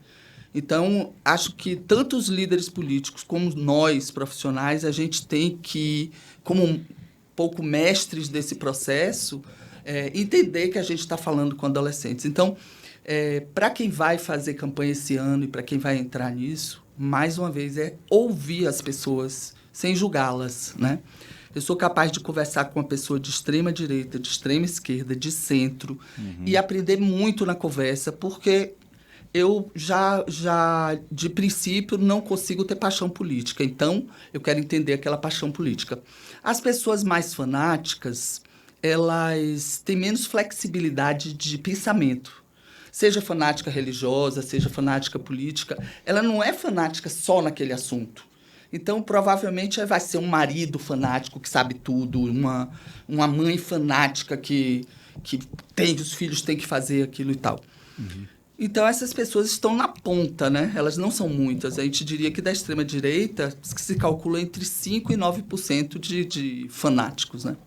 Então, acho que tanto os líderes políticos como nós, profissionais, a gente tem que, como um pouco mestres desse processo, entender que a gente está falando com adolescentes. Então, para quem vai fazer campanha esse ano e para quem vai entrar nisso, mais uma vez, é ouvir as pessoas sem julgá-las, né? Eu sou capaz de conversar com uma pessoa de extrema direita, de extrema esquerda, de centro, e aprender muito na conversa, porque eu já de princípio, não consigo ter paixão política. Então, eu quero entender aquela paixão política. As pessoas mais fanáticas, elas têm menos flexibilidade de pensamento. Seja fanática religiosa, seja fanática política, ela não é fanática só naquele assunto. Então, provavelmente, vai ser um marido fanático que sabe tudo, uma mãe fanática que os filhos têm que fazer aquilo e tal. Então, essas pessoas estão na ponta, né? Elas não são muitas. A gente diria que da extrema-direita se calcula entre 5% e 9% de fanáticos, né?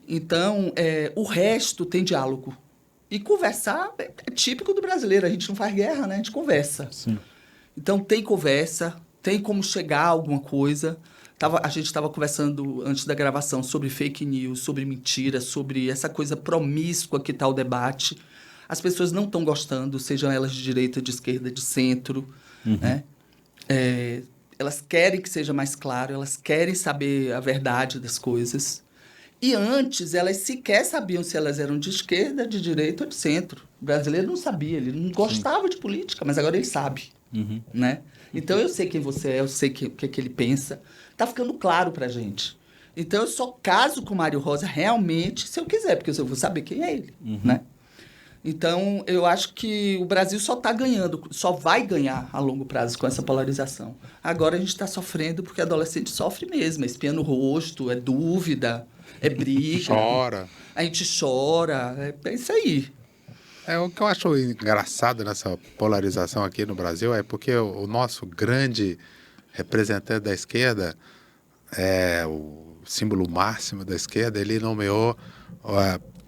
Então, o resto tem diálogo. E conversar é típico do brasileiro. A gente não faz guerra, né? A gente conversa. Sim. Então, tem conversa... Tem como chegar a alguma coisa. A gente estava conversando antes da gravação sobre fake news, sobre mentira, sobre essa coisa promíscua que está o debate. As pessoas não estão gostando, sejam elas de direita, de esquerda, de centro. Né? Elas querem que seja mais claro, elas querem saber a verdade das coisas. E antes, elas sequer sabiam se elas eram de esquerda, de direita ou de centro. O brasileiro não sabia, ele não gostava de política, mas agora ele sabe. Né? Então, eu sei quem você é, eu sei o que ele pensa. Está ficando claro para a gente. Então, eu só caso com o Mário Rosa realmente se eu quiser, porque eu vou saber quem é ele. Né? Então, eu acho que o Brasil só está ganhando, só vai ganhar a longo prazo com essa polarização. Agora, a gente está sofrendo porque adolescente sofre mesmo. É espinha no rosto, é dúvida, é briga. Chora. A gente chora. É isso aí. O que eu acho engraçado nessa polarização aqui no Brasil é porque o nosso grande representante da esquerda, o símbolo máximo da esquerda, ele nomeou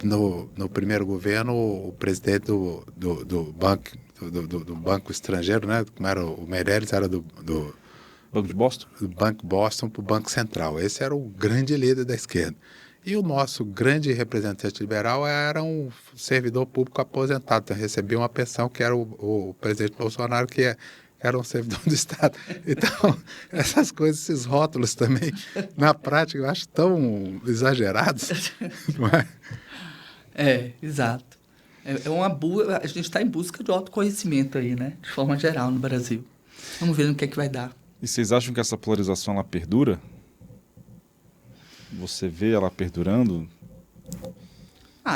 no primeiro governo o presidente do banco estrangeiro, né? Como era o Meirelles, era do Banco de Boston? Do Banco Boston para o Banco Central. Esse era o grande líder da esquerda. E o nosso grande representante liberal era um servidor público aposentado, então recebia uma pensão que era o presidente Bolsonaro, que era um servidor do Estado. Então, essas coisas, esses rótulos também, na prática, eu acho tão exagerados, não é? Exato. A gente está em busca de autoconhecimento aí, né? De forma geral no Brasil. Vamos ver no que é que vai dar. E vocês acham que essa polarização ela perdura? Você vê ela perdurando?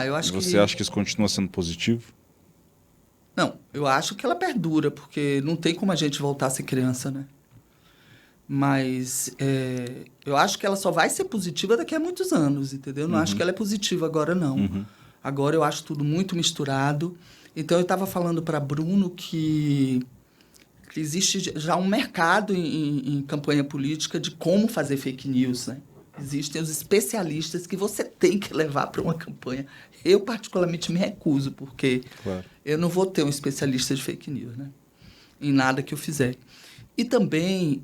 Eu acho Você acha que isso continua sendo positivo? Não, eu acho que ela perdura, porque não tem como a gente voltar a ser criança, né? Mas eu acho que ela só vai ser positiva daqui a muitos anos, entendeu? Não acho que ela é positiva agora, não. Agora eu acho tudo muito misturado. Então, eu estava falando para Bruno que existe já um mercado em campanha política de como fazer fake news, né? Existem os especialistas que você tem que levar para uma campanha. Eu, particularmente, me recuso, porque eu não vou ter um especialista de fake news, né? Em nada que eu fizer. E também,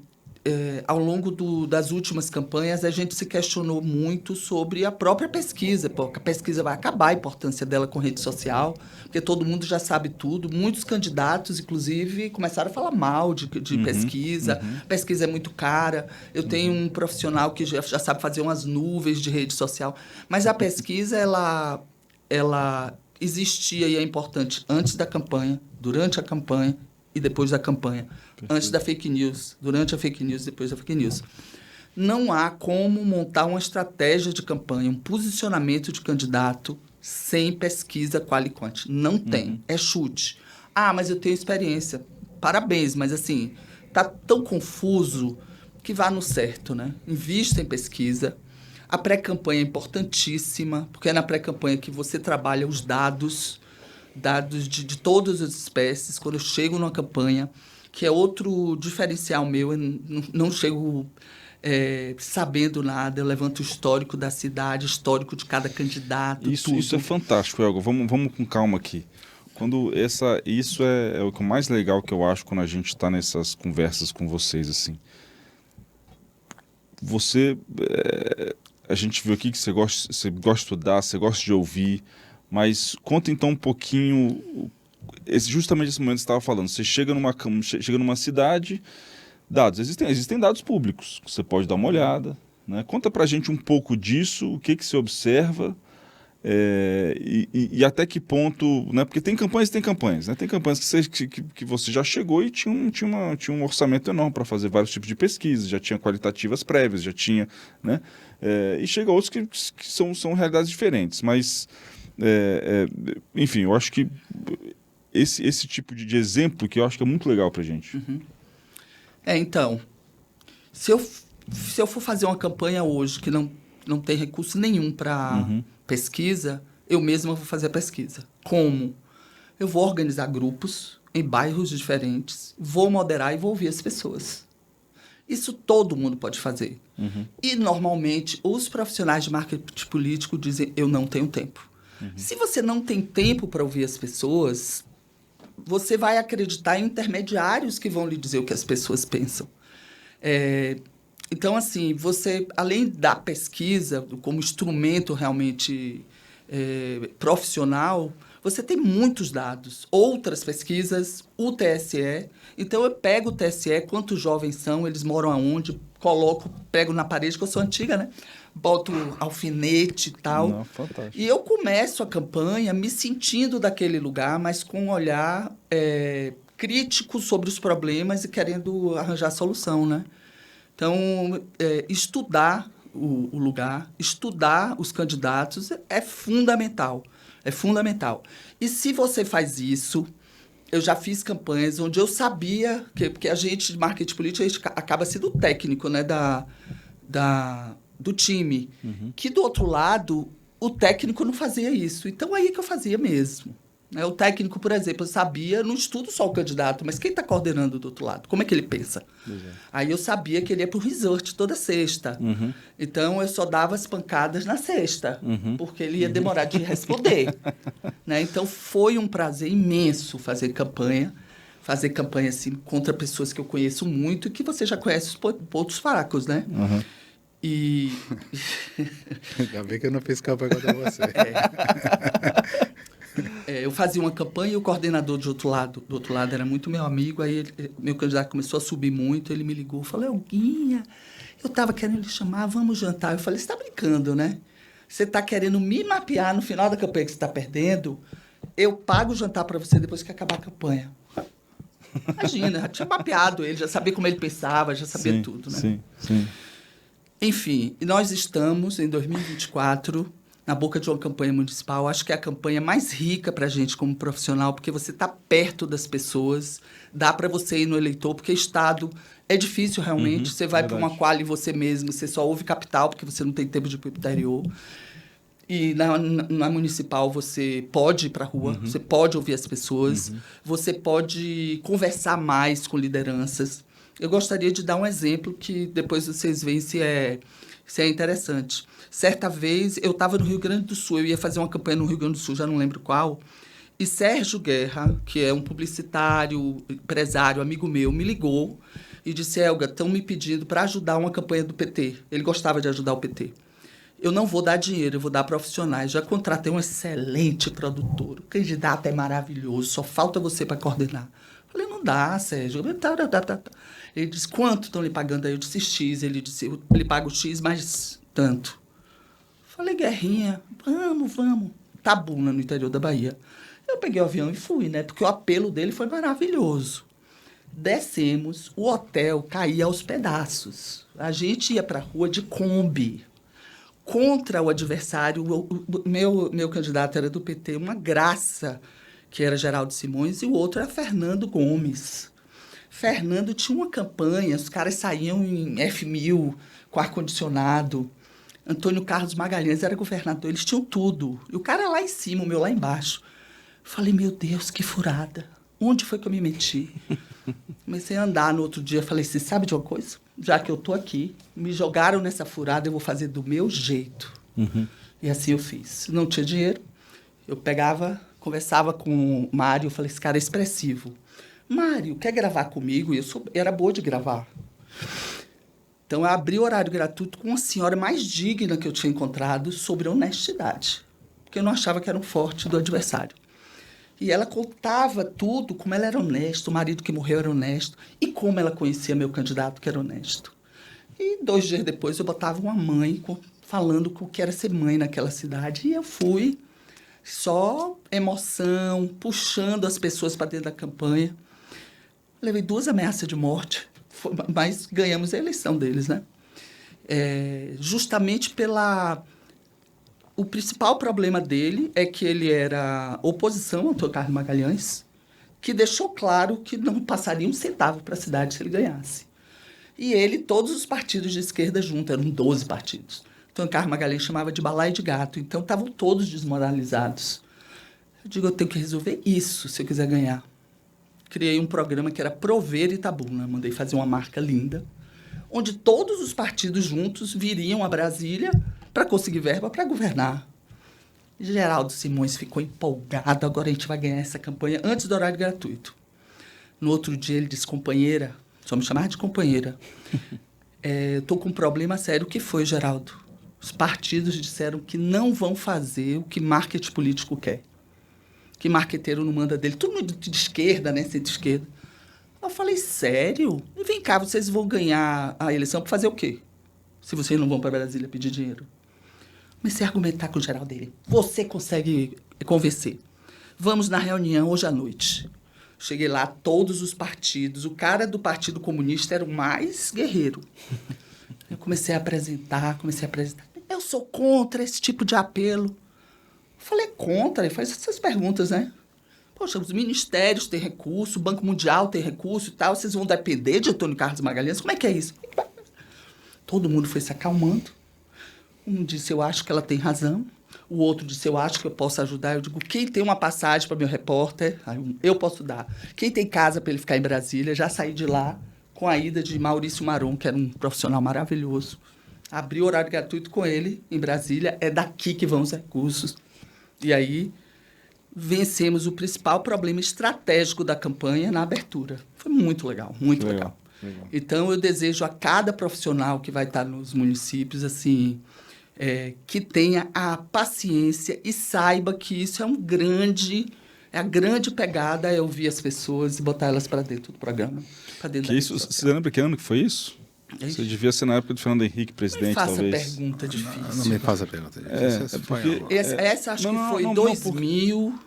ao longo das últimas campanhas, a gente se questionou muito sobre a própria pesquisa. Porque a pesquisa vai acabar, a importância dela com rede social, porque todo mundo já sabe tudo. Muitos candidatos, inclusive, começaram a falar mal de pesquisa. Pesquisa é muito cara. Eu tenho um profissional que já sabe fazer umas nuvens de rede social. Mas a pesquisa, ela existia e é importante antes da campanha, durante a campanha e depois da campanha. Perfeito. Antes da fake news, durante a fake news, depois da fake news. Não há como montar uma estratégia de campanha, um posicionamento de candidato sem pesquisa qual e quant. Não tem. É chute. Mas eu tenho experiência. Parabéns, mas assim, tá tão confuso que vá no certo, né? Invista em pesquisa. A pré-campanha é importantíssima, porque é na pré-campanha que você trabalha os dados de todas as espécies. Quando eu chego numa campanha, que é outro diferencial meu, eu não chego sabendo nada, eu levanto o histórico da cidade, histórico de cada candidato. Isso é fantástico, Elgo. Vamos com calma aqui. Isso é o mais legal que eu acho quando a gente está nessas conversas com vocês, assim. A gente viu aqui que você gosta de estudar, você gosta de ouvir, mas conta então um pouquinho, justamente esse momento que você estava falando, você chega numa cidade, dados, existem dados públicos, você pode dar uma olhada, né? Conta pra gente um pouco disso, o que você observa, e até que ponto, né? Porque tem campanhas, né? Tem campanhas que você já chegou e tinha um orçamento enorme para fazer vários tipos de pesquisas, já tinha qualitativas prévias, já tinha, né? E chega outros que são realidades diferentes, mas enfim, eu acho que esse tipo de exemplo que eu acho que é muito legal pra gente. Então, se eu for fazer uma campanha hoje que não tem recurso nenhum para pesquisa, eu mesma vou fazer a pesquisa. Como? Eu vou organizar grupos em bairros diferentes, vou moderar e vou ouvir as pessoas. Isso todo mundo pode fazer. E, normalmente, os profissionais de marketing político dizem, eu não tenho tempo. Se você não tem tempo para ouvir as pessoas, você vai acreditar em intermediários que vão lhe dizer o que as pessoas pensam. Então, assim, você, além da pesquisa como instrumento realmente profissional, você tem muitos dados, outras pesquisas, o TSE. Então, eu pego o TSE, quantos jovens são, eles moram aonde, pego na parede, que eu sou antiga, né? Boto alfinete e tal. Não, fantástico. E eu começo a campanha me sentindo daquele lugar, mas com um olhar crítico sobre os problemas e querendo arranjar solução, né? Então, estudar o lugar, estudar os candidatos é fundamental. É fundamental. E se você faz isso, eu já fiz campanhas onde eu sabia porque a gente, de marketing político, a gente acaba sendo técnico, né, do time. Que, do outro lado, o técnico não fazia isso. Então, aí que eu fazia mesmo. O técnico, por exemplo, eu sabia, não estudo só o candidato, mas quem está coordenando do outro lado? Como é que ele pensa? Aí eu sabia que ele ia para o resort toda sexta. Então, eu só dava as pancadas na sexta, porque ele ia demorar de responder. Né? Então, foi um prazer imenso fazer campanha assim, contra pessoas que eu conheço muito e que você já conhece os pontos fracos, né? E... Ainda bem que eu não fiz campanha contra você. Eu fazia uma campanha e o coordenador do outro lado era muito meu amigo, aí meu candidato começou a subir muito, ele me ligou, falou, Guinha, eu estava querendo lhe chamar, vamos jantar. Eu falei, você está brincando, né? Você está querendo me mapear no final da campanha que você está perdendo, eu pago o jantar para você depois que acabar a campanha. Imagina, já tinha mapeado ele, já sabia como ele pensava, já sabia tudo, né? Sim. Enfim, nós estamos em 2024... na boca de uma campanha municipal. Acho que é a campanha mais rica para a gente como profissional, porque você está perto das pessoas, dá para você ir no eleitor, porque Estado é difícil realmente. Você vai para uma quali você mesmo, você só ouve capital, porque você não tem tempo de ir para o interior. E na municipal você pode ir para a rua, você pode ouvir as pessoas, você pode conversar mais com lideranças. Eu gostaria de dar um exemplo que depois vocês veem se é interessante. Certa vez, eu estava no Rio Grande do Sul, eu ia fazer uma campanha no Rio Grande do Sul, já não lembro qual, e Sérgio Guerra, que é um publicitário, empresário, amigo meu, me ligou e disse, Helga, estão me pedindo para ajudar uma campanha do PT. Ele gostava de ajudar o PT. Eu não vou dar dinheiro, eu vou dar profissionais. Já contratei um excelente produtor, o candidato é maravilhoso, só falta você para coordenar. Falei, não dá, Sérgio. Ele disse, quanto estão lhe pagando? Aí eu disse, X. Ele disse, eu lhe pago X, mais tanto. Falei, Guerrinha, vamos. Tabuna, no interior da Bahia. Eu peguei o avião e fui, né? Porque o apelo dele foi maravilhoso. Descemos, o hotel caía aos pedaços. A gente ia para a rua de Kombi. Contra o adversário, meu candidato era do PT, uma graça, que era Geraldo Simões, e o outro era Fernando Gomes. Fernando tinha uma campanha, os caras saíam em F1000, com ar-condicionado. Antônio Carlos Magalhães era governador, eles tinham tudo. E o cara lá em cima, o meu lá embaixo. Falei, meu Deus, que furada. Onde foi que eu me meti? Comecei a andar no outro dia, falei, você sabe de uma coisa? Já que eu tô aqui, me jogaram nessa furada, eu vou fazer do meu jeito. E assim eu fiz. Não tinha dinheiro, eu pegava, conversava com o Mário, falei, esse cara é expressivo. Mário, quer gravar comigo? E eu era boa de gravar. Então, eu abri o horário gratuito com uma senhora mais digna que eu tinha encontrado sobre honestidade. Porque eu não achava que era um forte do adversário. E ela contava tudo, como ela era honesta, o marido que morreu era honesto, e como ela conhecia meu candidato, que era honesto. E 2 dias depois, eu botava uma mãe falando o que era ser mãe naquela cidade. E eu fui, só emoção, puxando as pessoas para dentro da campanha. Levei 2 ameaças de morte, mas ganhamos a eleição deles, né? Justamente o principal problema dele é que ele era oposição ao Antônio Carlos Magalhães, que deixou claro que não passaria um centavo para a cidade se ele ganhasse. E ele, todos os partidos de esquerda juntos, eram 12 partidos. Antônio Carlos Magalhães chamava de balaio de gato, então estavam todos desmoralizados. Eu digo, eu tenho que resolver isso se eu quiser ganhar. Criei um programa que era Prover Itabuna, mandei fazer uma marca linda, onde todos os partidos juntos viriam a Brasília para conseguir verba para governar. Geraldo Simões ficou empolgado, agora a gente vai ganhar essa campanha antes do horário gratuito. No outro dia ele disse, companheira, só me chamar de companheira, estou com um problema sério. O que foi, Geraldo? Os partidos disseram que não vão fazer o que marketing político quer. Que marqueteiro não manda dele. Tudo de esquerda, né? Centro-esquerda. Eu falei, sério? E vem cá, vocês vão ganhar a eleição para fazer o quê? Se vocês não vão para Brasília pedir dinheiro. Comecei a argumentar com o Geraldo dele. Você consegue convencer. Vamos na reunião hoje à noite. Cheguei lá, todos os partidos. O cara do Partido Comunista era o mais guerreiro. Eu comecei a apresentar. Eu sou contra esse tipo de apelo. Falei, contra? Ele faz essas perguntas, né? Poxa, os ministérios têm recurso, o Banco Mundial tem recurso e tal, vocês vão depender de Antônio Carlos Magalhães? Como é que é isso? Todo mundo foi se acalmando. Um disse, eu acho que ela tem razão. O outro disse, eu acho que eu posso ajudar. Eu digo, quem tem uma passagem para meu repórter, eu posso dar. Quem tem casa para ele ficar em Brasília, já saí de lá com a ida de Maurício Maron, que era um profissional maravilhoso. Abri o horário gratuito com ele em Brasília, é daqui que vão os recursos. E aí vencemos o principal problema estratégico da campanha na abertura. Foi muito legal, muito legal. Então, eu desejo a cada profissional que vai estar nos municípios, assim, que tenha a paciência e saiba que isso é a grande pegada é ouvir as pessoas e botar elas para dentro do programa. Dentro que isso, você lembra que ano que foi isso? Você devia ser na época do Fernando Henrique, presidente, talvez. Não me faça pergunta difícil. Não me faça pergunta difícil. Essa acho que foi 2000,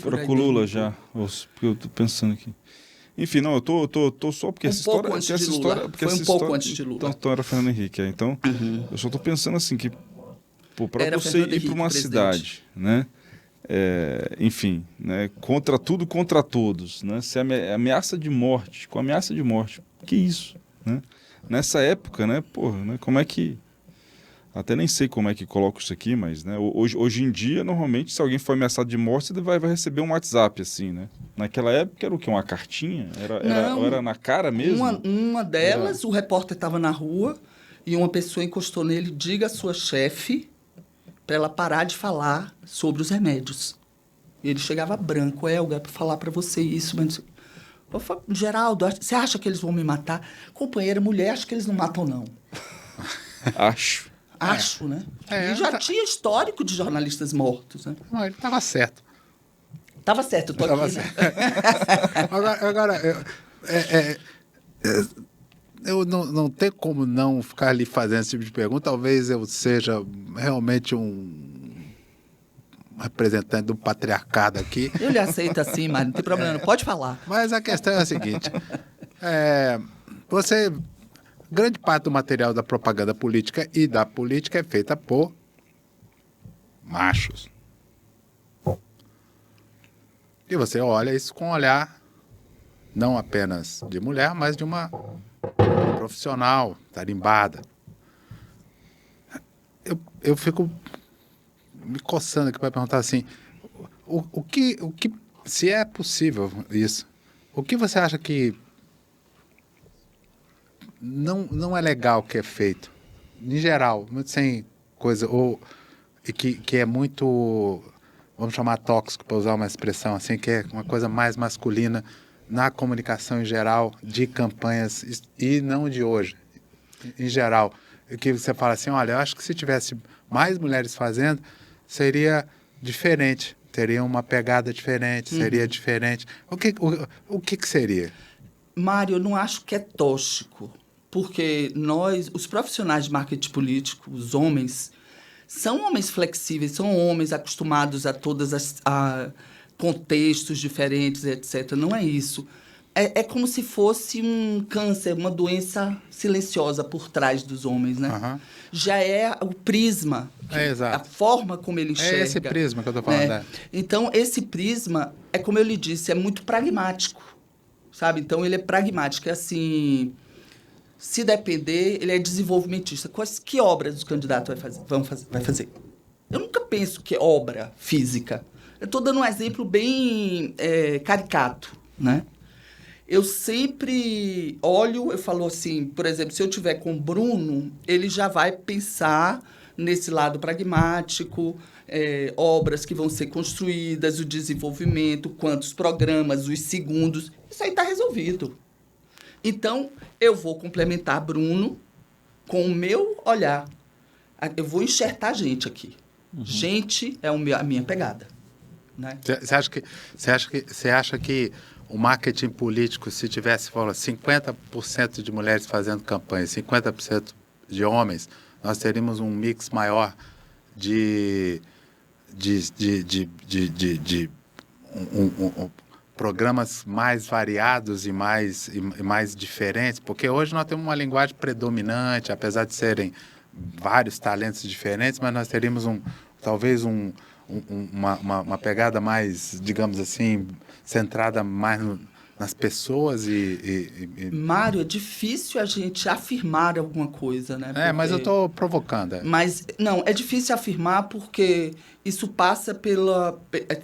por aí. Era com o Lula já, porque eu tô pensando aqui. Enfim, não, eu tô só porque essa história... Foi um pouco antes de Lula. Então era Fernando Henrique, então eu só tô pensando assim que para você ir para uma cidade, né? Enfim, né? Contra tudo, contra todos, né? Se ameaça de morte, com ameaça de morte, que isso, né? Nessa época, né? Porra, né? Como é que... Até nem sei como é que coloco isso aqui, mas né, hoje em dia, normalmente, se alguém for ameaçado de morte, você vai receber um WhatsApp, assim, né? Naquela época era o quê? Uma cartinha? Era na cara mesmo? Uma delas, o repórter estava na rua e uma pessoa encostou nele, diga à sua chefe para ela parar de falar sobre os remédios. E ele chegava branco, Helga, para falar para você isso, mas... Eu falo, Geraldo, você acha que eles vão me matar? Companheira, mulher, acho que eles não matam, não. Acho, né? E já tinha histórico de jornalistas mortos, né? Não, ele estava certo. Estava certo, eu tô aqui, né? Agora eu não tenho como não ficar ali fazendo esse tipo de pergunta. Talvez eu seja realmente um representante do patriarcado aqui. Eu lhe aceito assim, mas não tem problema, não pode falar. Mas a questão é a seguinte. Grande parte do material da propaganda política e da política é feita por machos. E você olha isso com um olhar não apenas de mulher, mas de uma profissional, tarimbada. Eu fico me coçando aqui para perguntar assim, o que, se é possível isso, o que você acha que não é legal que é feito, em geral, muito sem coisa, e que é muito, vamos chamar tóxico, para usar uma expressão assim, que é uma coisa mais masculina na comunicação em geral, de campanhas, e não de hoje, em geral, que você fala assim, olha, eu acho que se tivesse mais mulheres fazendo, seria diferente, teria uma pegada diferente, seria diferente. O que seria? Mário, eu não acho que é tóxico. Porque os profissionais de marketing político, os homens, são homens flexíveis, são homens acostumados a a contextos diferentes, etc. Não é isso. É como se fosse um câncer, uma doença silenciosa por trás dos homens, né? Uhum. Já é o prisma, a forma como ele enxerga. É esse prisma que eu estou falando. Né? Então, esse prisma, como eu lhe disse, é muito pragmático, sabe? Então, ele é pragmático, é assim... Se depender, ele é desenvolvimentista. Que obras os candidatos vai fazer? Eu nunca penso que é obra física. Eu estou dando um exemplo bem caricato, né? Eu sempre olho, eu falo assim, por exemplo, se eu tiver com o Bruno, ele já vai pensar nesse lado pragmático, obras que vão ser construídas, o desenvolvimento, quantos programas, os segundos. Isso aí está resolvido. Então, eu vou complementar Bruno com o meu olhar. Eu vou enxertar gente aqui. Gente é a minha pegada. Né? Você acha que o marketing político, se tivesse 50% de mulheres fazendo campanha, 50% de homens, nós teríamos um mix maior de programas mais variados e mais diferentes, porque hoje nós temos uma linguagem predominante, apesar de serem vários talentos diferentes, mas nós teríamos talvez uma pegada mais, digamos assim, centrada mais nas pessoas Mário, é difícil a gente afirmar alguma coisa, né? Mas eu estou provocando. Mas, não, é difícil afirmar porque isso passa pela...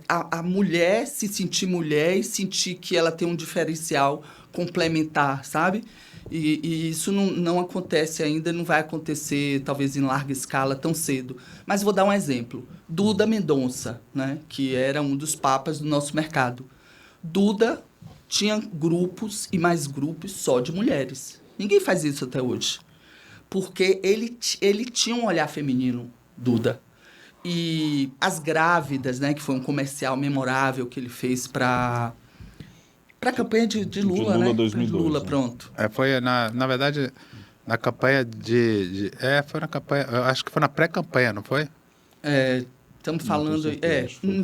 A mulher se sentir mulher e sentir que ela tem um diferencial complementar, sabe? E isso não acontece ainda, não vai acontecer, talvez, em larga escala tão cedo. Mas vou dar um exemplo. Duda Mendonça, né? Que era um dos papas do nosso mercado. Duda tinha grupos e mais grupos só de mulheres. Ninguém faz isso até hoje. Porque ele tinha um olhar feminino, Duda. E As Grávidas, né? Que foi um comercial memorável que ele fez para a campanha de Lula, de Lula, né? 2002, Lula, né? pronto. Foi, na verdade, na campanha foi na campanha... Eu acho que foi na pré-campanha, não foi? Estamos falando...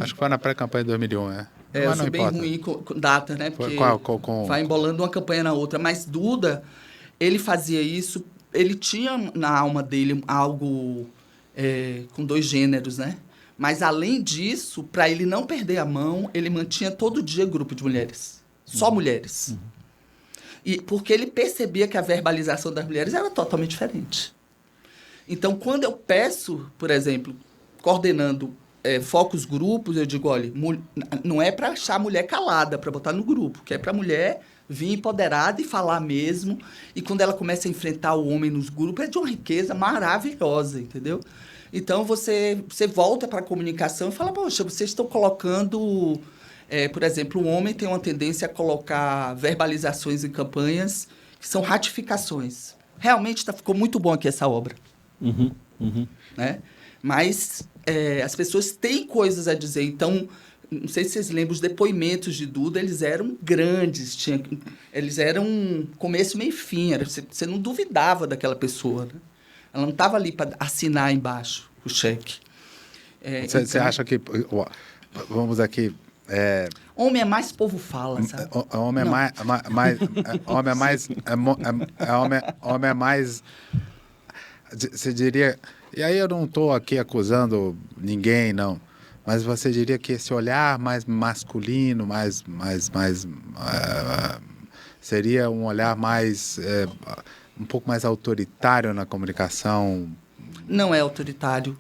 Acho que foi na pré-campanha de 2001, eu Mas sou não bem importa. ruim com data, né? Porque Com... vai embolando uma campanha na outra. Mas Duda, ele fazia isso... Ele tinha na alma dele algo com 2 gêneros, né? Mas, além disso, para ele não perder a mão, ele mantinha todo dia grupo de mulheres. Só mulheres. E porque ele percebia que a verbalização das mulheres era totalmente diferente. Então, quando eu peço, por exemplo, coordenando focos grupos, eu digo, olha, não é para achar a mulher calada, para botar no grupo, que é para a mulher vir empoderada e falar mesmo. E quando ela começa a enfrentar o homem nos grupos, é de uma riqueza maravilhosa, entendeu? Então, você volta para a comunicação e fala, poxa, vocês estão colocando... por exemplo, o homem tem uma tendência a colocar verbalizações em campanhas que são ratificações. Realmente ficou muito bom aqui essa obra. Né? Mas as pessoas têm coisas a dizer. Então, não sei se vocês lembram, os depoimentos de Duda, eles eram grandes. Eles eram começo, meio e fim. Você não duvidava daquela pessoa. Né? Ela não estava ali para assinar embaixo o cheque. Você acha que... Vamos aqui... Homem é mais povo fala, sabe? Homem é mais... Você diria... E aí eu não estou aqui acusando ninguém, não. Mas você diria que esse olhar mais masculino, seria um olhar mais... um pouco mais autoritário na comunicação? Não é autoritário.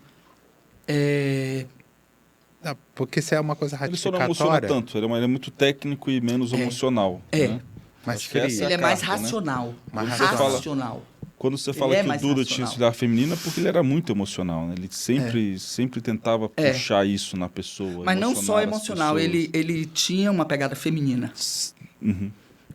Porque isso é uma coisa Ele só não ratificatória. emociona tanto, ele é muito técnico e menos emocional. Né? Mas Acho que essa ele a é mais carta, racional. Né? Racional. Quando você fala que o mais Duda racional. tinha esse olhar feminino, é porque ele era muito emocional. Né? Ele sempre tentava puxar isso na pessoa. Mas não só emocionar as emocional, pessoas. ele tinha uma pegada feminina.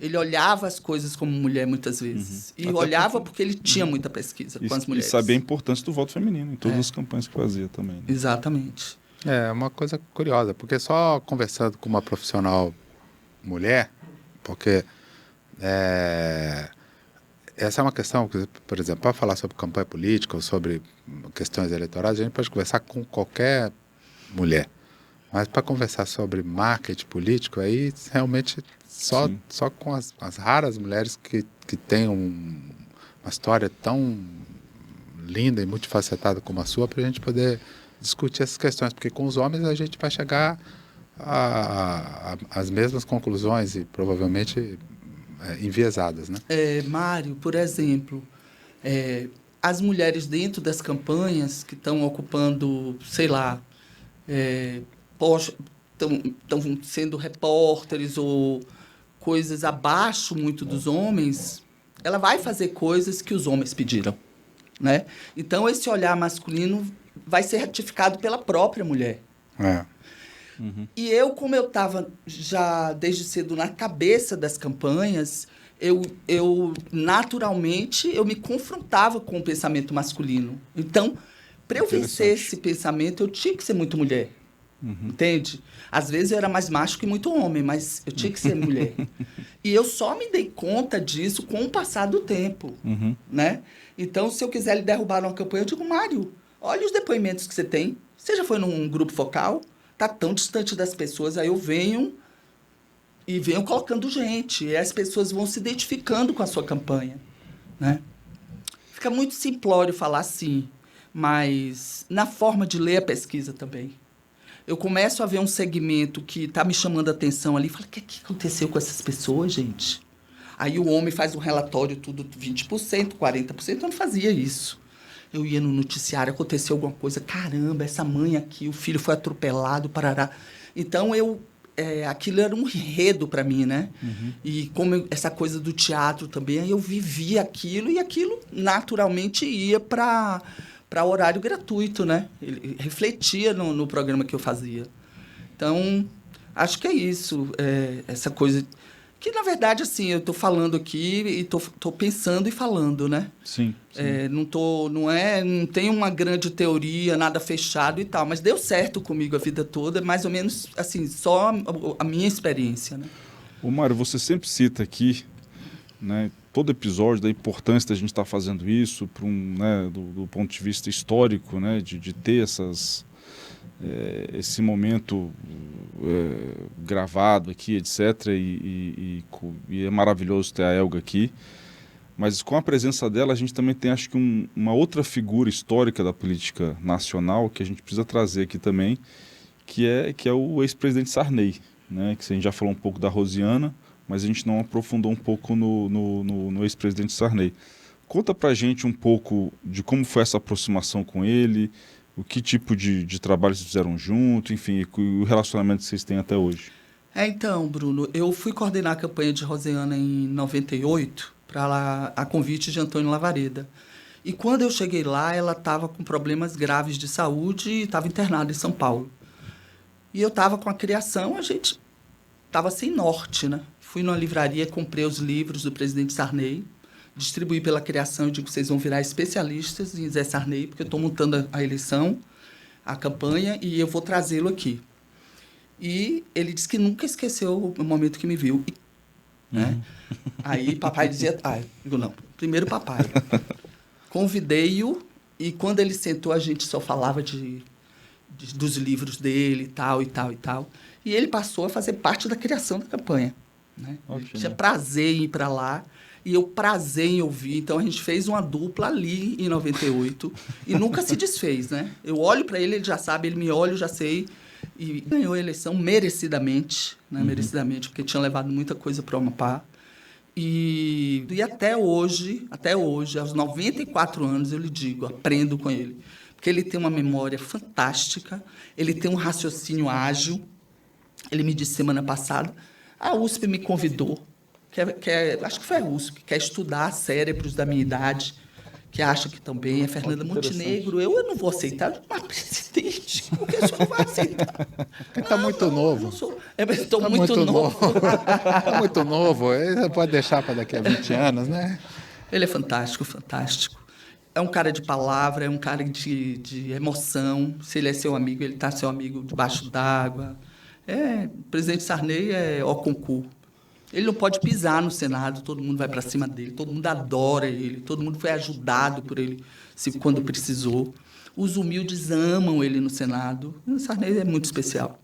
Ele olhava as coisas como mulher muitas vezes. E Até olhava porque ele tinha muita pesquisa com as mulheres. E sabia a importância do voto feminino em todas as campanhas que fazia também. Né? Exatamente. É uma coisa curiosa, porque só conversando com uma profissional mulher, porque essa é uma questão, por exemplo, para falar sobre campanha política ou sobre questões eleitorais, a gente pode conversar com qualquer mulher. Mas para conversar sobre marketing político, aí realmente só com as raras mulheres que têm uma história tão linda e multifacetada como a sua, para a gente poder discutir essas questões. Porque com os homens a gente vai chegar às mesmas conclusões e provavelmente enviesadas, né? Mário, por exemplo, as mulheres dentro das campanhas que estão ocupando, sei lá, estão sendo repórteres ou coisas abaixo muito dos homens, ela vai fazer coisas que os homens pediram, né? Então, esse olhar masculino vai ser ratificado pela própria mulher. E eu, como eu estava já desde cedo na cabeça das campanhas, eu naturalmente eu me confrontava com o pensamento masculino. Então, para eu vencer esse pensamento, eu tinha que ser muito mulher. Entende? Às vezes eu era mais macho que muito homem, mas eu tinha que ser mulher. E eu só me dei conta disso com o passar do tempo. Né? Então, se eu quiser lhe derrubar numa campanha, eu digo, Mário, olha os depoimentos que você tem. Você já foi num grupo focal? Está tão distante das pessoas, aí eu venho colocando gente. E as pessoas vão se identificando com a sua campanha. Né? Fica muito simplório falar assim, mas na forma de ler a pesquisa também. eu começo a ver um segmento que está me chamando a atenção ali, falo, o que aconteceu com essas pessoas, gente? Aí o homem faz um relatório, tudo 20%, 40%, eu não fazia isso. Eu ia no noticiário, aconteceu alguma coisa, caramba, essa mãe aqui, o filho foi atropelado, parará. Então, aquilo era um enredo para mim, né? E como essa coisa do teatro também, aí eu vivia aquilo, e aquilo naturalmente ia para horário gratuito, né? Ele refletia no programa que eu fazia. Então, acho que é isso, essa coisa... Que, na verdade, assim, eu estou falando aqui e estou pensando e falando, né? Sim. Não tem uma grande teoria, nada fechado e tal, mas deu certo comigo a vida toda, mais ou menos, assim, só a minha experiência, né? Ô Mário, você sempre cita aqui, né, todo episódio da importância da gente estar fazendo isso né, do ponto de vista histórico, né, de ter esse momento gravado aqui, etc. E é maravilhoso ter a Elga aqui. Mas com a presença dela, a gente também tem, acho que, uma outra figura histórica da política nacional que a gente precisa trazer aqui também, que é o ex-presidente Sarney, né? Que a gente já falou um pouco da Rosiana, mas a gente não aprofundou um pouco no ex-presidente Sarney. Conta pra gente um pouco de como foi essa aproximação com ele, o que tipo de trabalho vocês fizeram junto, enfim, o relacionamento que vocês têm até hoje. Então, Bruno, eu fui coordenar a campanha de Rosiana em 98, a convite de Antônio Lavareda. E quando eu cheguei lá, ela estava com problemas graves de saúde e estava internada em São Paulo. E eu estava com a criação, a gente estava sem norte, né? Fui numa livraria, comprei os livros do presidente Sarney, distribuí pela criação e digo, vocês vão virar especialistas em Zé Sarney, porque eu estou montando a eleição, a campanha, e eu vou trazê-lo aqui. E ele disse que nunca esqueceu o momento que me viu. Né? Aí papai dizia... digo, não, primeiro papai. Convidei-o, e quando ele sentou, a gente só falava dos livros dele, e tal, e tal, e tal. E ele passou a fazer parte da criação da campanha. Né? Ele tinha prazer em ir para lá, e eu prazer em ouvir. Então, a gente fez uma dupla ali em 98 e nunca se desfez, né? Eu olho para ele, ele já sabe, ele me olha, eu já sei. E ganhou a eleição merecidamente, né? Merecidamente, porque tinha levado muita coisa para o Amapá. E até hoje, aos 94 anos, eu lhe digo, aprendo com ele. Porque ele tem uma memória fantástica, ele tem um raciocínio ágil. Ele me disse semana passada, a USP me convidou, acho que foi a USP, quer estudar cérebros da minha idade, que acha que também é Fernanda Montenegro. Eu não vou aceitar, mas presidente, por que o senhor vai aceitar? Porque está muito novo. Estou muito novo. Está muito novo, você pode deixar para daqui a 20 anos, né? Ele é fantástico, fantástico. É um cara de palavra, é um cara de emoção. Se ele é seu amigo, ele está seu amigo debaixo d'água. O presidente Sarney é au concurso. Ele não pode pisar no Senado, todo mundo vai para cima dele, todo mundo adora ele, todo mundo foi ajudado por ele quando precisou. Os humildes amam ele no Senado. O Sarney é muito especial.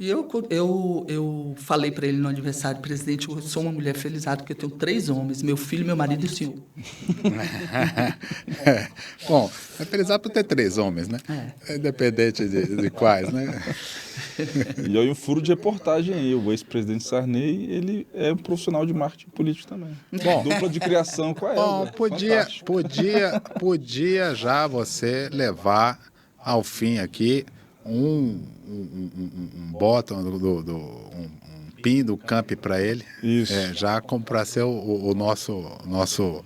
E eu falei para ele no aniversário, presidente, eu sou uma mulher felizada porque eu tenho 3 homens, meu filho, meu marido e o senhor. Bom, é felizado por ter 3 homens, né? Independente de quais, né? E aí um furo de reportagem aí, o ex-presidente Sarney, ele é um profissional de marketing político também. Bom, dupla de criação com a Elga. Bom, podia já você levar ao fim aqui um bottom, um pin do camp para ele. Isso. Já como para ser o nosso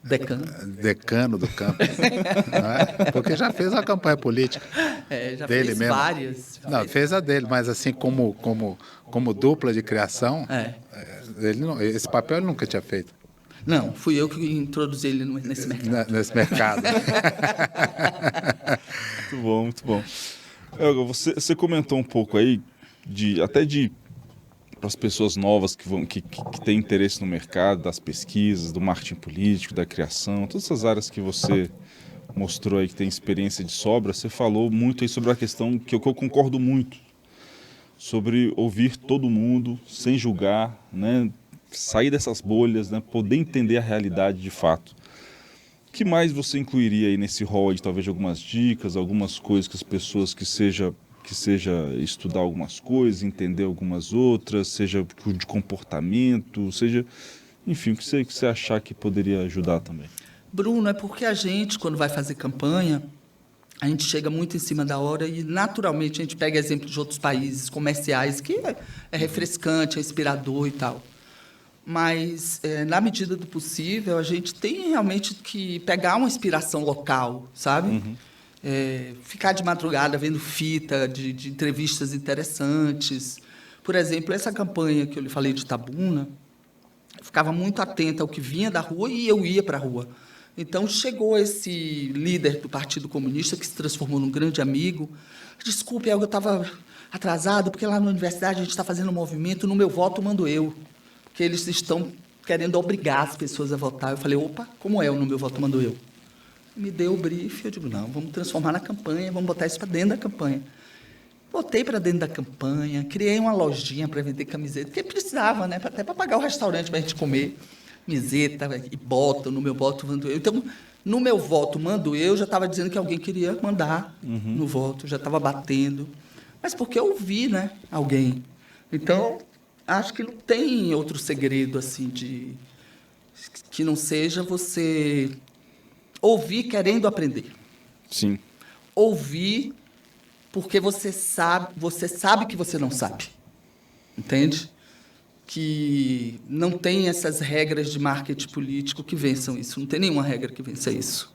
decano do campo. Não é? Porque já fez uma campanha política. Já dele fez mesmo. Várias. Não, fez a dele, mas assim como dupla de criação, ele não, esse papel ele nunca tinha feito. Não, fui eu que introduzi ele nesse mercado. Nesse mercado. Muito bom, muito bom. Elga, você comentou um pouco aí, para as pessoas novas que têm interesse no mercado, das pesquisas, do marketing político, da criação, todas essas áreas que você mostrou aí que tem experiência de sobra, você falou muito aí sobre a questão que eu concordo muito, sobre ouvir todo mundo, sem julgar, né? Sair dessas bolhas, né? Poder entender a realidade de fato. que mais você incluiria aí nesse rol de talvez algumas dicas, algumas coisas que as pessoas que seja estudar algumas coisas, entender algumas outras, seja de comportamento, seja, enfim, o que você achar que poderia ajudar também? Bruno, é porque a gente, quando vai fazer campanha, a gente chega muito em cima da hora e, naturalmente, a gente pega exemplo de outros países comerciais, que é refrescante, é inspirador e tal. Mas, na medida do possível, a gente tem realmente que pegar uma inspiração local, sabe? Uhum. Ficar de madrugada vendo fita de entrevistas interessantes. Por exemplo, essa campanha que eu lhe falei de Itabuna, eu ficava muito atenta ao que vinha da rua e eu ia para a rua. Então, chegou esse líder do Partido Comunista, que se transformou num grande amigo. Desculpe, eu estava atrasado, porque lá na universidade a gente está fazendo um movimento, no meu voto mando eu. Porque eles estão querendo obrigar as pessoas a votar. Eu falei, opa, como é o no meu voto mando eu? Me deu o brief, eu digo, não, vamos transformar na campanha, vamos botar isso para dentro da campanha. Botei para dentro da campanha, criei uma lojinha para vender camiseta, porque precisava, né? Até para pagar o restaurante para a gente comer. Camiseta e bota, no meu voto mando eu. Então, no meu voto mando eu, já estava dizendo que alguém queria mandar no voto, já estava batendo. Mas porque eu ouvi, né, alguém. Então, acho que não tem outro segredo, assim, que não seja você ouvir querendo aprender. Sim. Ouvir porque você sabe que você não sabe. Entende? Que não tem essas regras de marketing político que vençam isso. Não tem nenhuma regra que vença isso.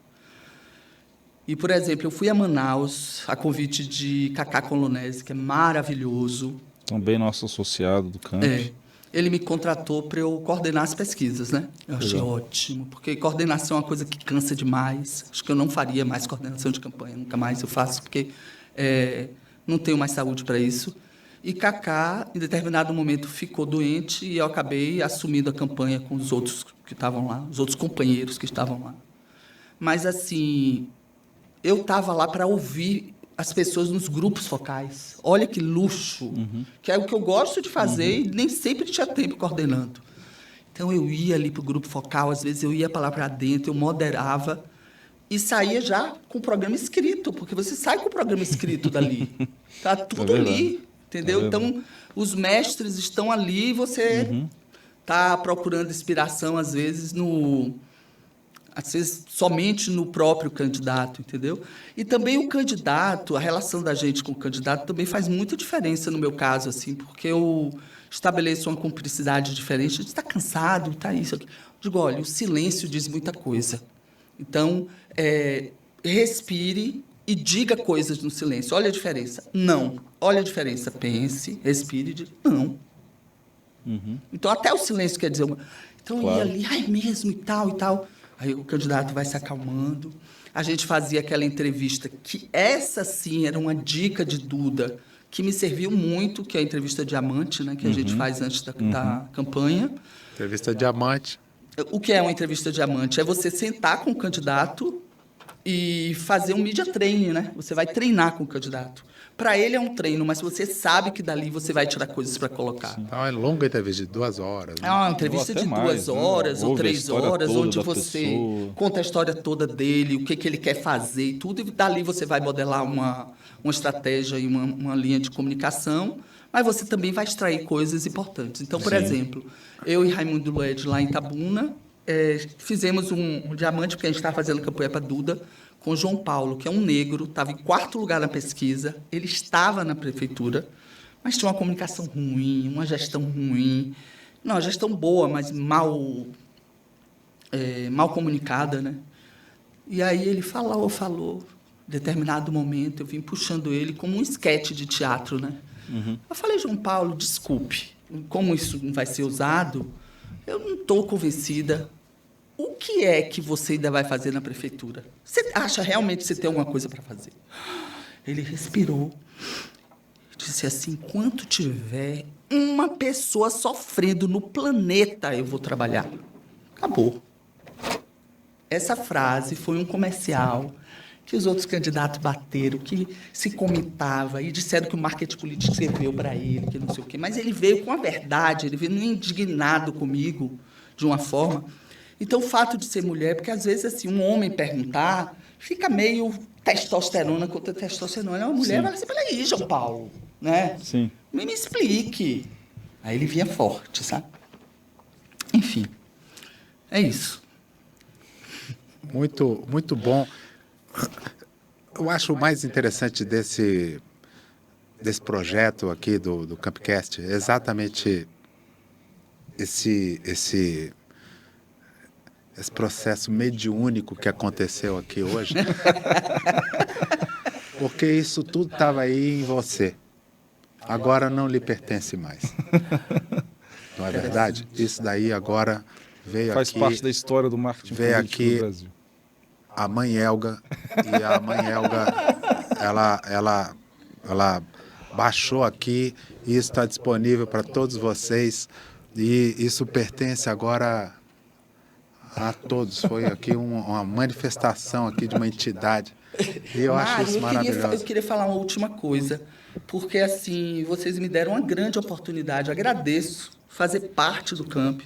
E, por exemplo, eu fui a Manaus a convite de Cacá Colonese, que é maravilhoso. Também nosso associado do campo. Ele me contratou para eu coordenar as pesquisas, né? Eu achei ótimo, porque coordenação é uma coisa que cansa demais. Acho que eu não faria mais coordenação de campanha, nunca mais eu faço, porque não tenho mais saúde para isso. E Cacá, em determinado momento, ficou doente e eu acabei assumindo a campanha com os outros que estavam lá, os outros companheiros que estavam lá. Mas, assim, eu estava lá para ouvir as pessoas nos grupos focais. Olha que luxo, que é o que eu gosto de fazer e nem sempre tinha tempo coordenando. Então, eu ia ali para o grupo focal, às vezes eu ia para lá para dentro, eu moderava e saía já com o programa escrito, porque você sai com o programa escrito dali. Está tudo ali. Entendeu? Então, os mestres estão ali e você está procurando inspiração, às vezes, somente no próprio candidato, entendeu? E também o candidato, a relação da gente com o candidato também faz muita diferença no meu caso, assim, porque eu estabeleço uma cumplicidade diferente. A gente está cansado, está isso aqui. Eu digo, olha, o silêncio diz muita coisa. Então, respire e diga coisas no silêncio. Olha a diferença. Não. Olha a diferença. Pense, respire e diga não. Então, até o silêncio quer dizer... Então, eu ia ali, ai, mesmo, e tal, e tal. Aí o candidato vai se acalmando. A gente fazia aquela entrevista, que essa, sim, era uma dica de Duda, que me serviu muito, que é a entrevista diamante, né, que a gente faz antes da campanha. Entrevista diamante. O que é uma entrevista diamante? É você sentar com o candidato e fazer um media training, né? Você vai treinar com o candidato. Para ele é um treino, mas você sabe que dali você vai tirar coisas para colocar. Então é longa entrevista de 2 horas. Né? É uma entrevista de 2 horas ou 3 horas, onde você conta a história toda dele, o que ele quer fazer e tudo, e dali você vai modelar uma estratégia e uma linha de comunicação, mas você também vai extrair coisas importantes. Então, por exemplo, eu e Raimundo Lued, lá em Itabuna, fizemos um diamante, porque a gente estava fazendo campanha para Duda, com João Paulo, que é um negro, estava em 4º lugar na pesquisa, ele estava na prefeitura, mas tinha uma comunicação ruim, uma gestão ruim, não, uma gestão boa, mas mal comunicada, né? E aí ele falou, em determinado momento, eu vim puxando ele como um esquete de teatro, né? Eu falei, João Paulo, desculpe, como isso não vai ser usado, eu não estou convencida. O que é que você ainda vai fazer na prefeitura? Você acha realmente que você tem alguma coisa para fazer? Ele respirou, disse assim, enquanto tiver uma pessoa sofrendo no planeta, eu vou trabalhar. Acabou. Essa frase foi um comercial que os outros candidatos bateram, que se comentava e disseram que o marketing político serviu para ele, que não sei o quê. Mas ele veio com a verdade, ele veio indignado comigo, de uma forma. Então, o fato de ser mulher, porque às vezes assim, um homem perguntar, fica meio testosterona contra testosterona. Uma mulher vai assim, peraí, João Paulo, né? Sim. Me explique. Aí ele vinha forte, sabe? Enfim, é isso. Muito, muito bom. Eu acho o mais interessante desse projeto aqui do Campcast é exatamente esse processo mediúnico que aconteceu aqui hoje. Porque isso tudo estava aí em você. Agora não lhe pertence mais. Não é verdade? Isso daí agora veio Faz aqui... parte da história do marketing veio político aqui do Brasil. a mãe Helga, e a mãe Helga, ela baixou aqui e isso está disponível para todos vocês, e isso pertence agora a todos. Foi aqui uma manifestação aqui de uma entidade, e eu acho isso maravilhoso. Eu queria falar uma última coisa, porque assim, vocês me deram uma grande oportunidade, eu agradeço fazer parte do Camp,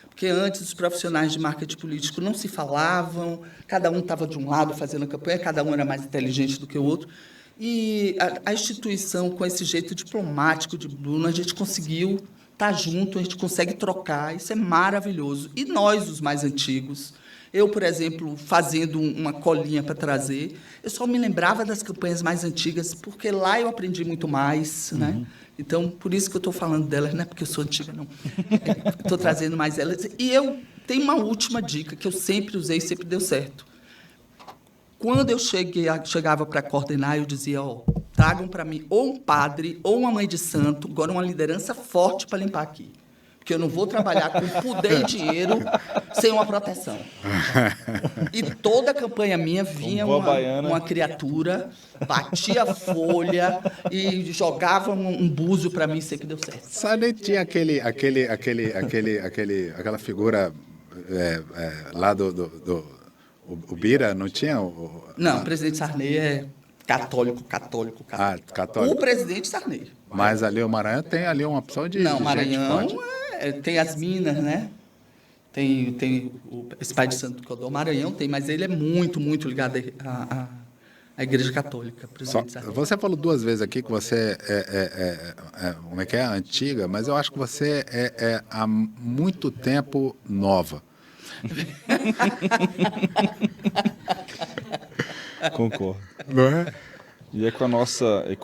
porque antes os profissionais de marketing político não se falavam, cada um estava de um lado fazendo a campanha, cada um era mais inteligente do que o outro. E a instituição, com esse jeito diplomático de Bruno, a gente conseguiu estar junto, a gente consegue trocar, isso é maravilhoso. E nós, os mais antigos, eu, por exemplo, fazendo uma colinha para trazer, eu só me lembrava das campanhas mais antigas, porque lá eu aprendi muito mais, né? Então, por isso que eu estou falando delas, não é porque eu sou antiga, não. Estou trazendo mais elas. E eu tenho uma última dica que eu sempre usei e sempre deu certo. Quando eu chegava para coordenar, eu dizia, tragam para mim ou um padre ou uma mãe de santo, agora uma liderança forte para limpar aqui. Porque eu não vou trabalhar com poder e dinheiro sem uma proteção. E toda a campanha minha vinha uma criatura, batia a folha e jogava um búzio para mim, sei que deu certo. Sabe, tinha aquela figura lá o Bira, não tinha? Não, o presidente Sarney é católico. Católico. O presidente Sarney. Mas ali o Maranhão tem ali uma opção de Não, gente Maranhão forte. tem as minas, né? Tem esse pai de santo que eu dou, Maranhão tem, mas ele é muito, muito ligado à Igreja Católica. Você falou 2 vezes aqui que você como é que é? Antiga, mas eu acho que você é há muito tempo nova. Concordo. Não é? E é com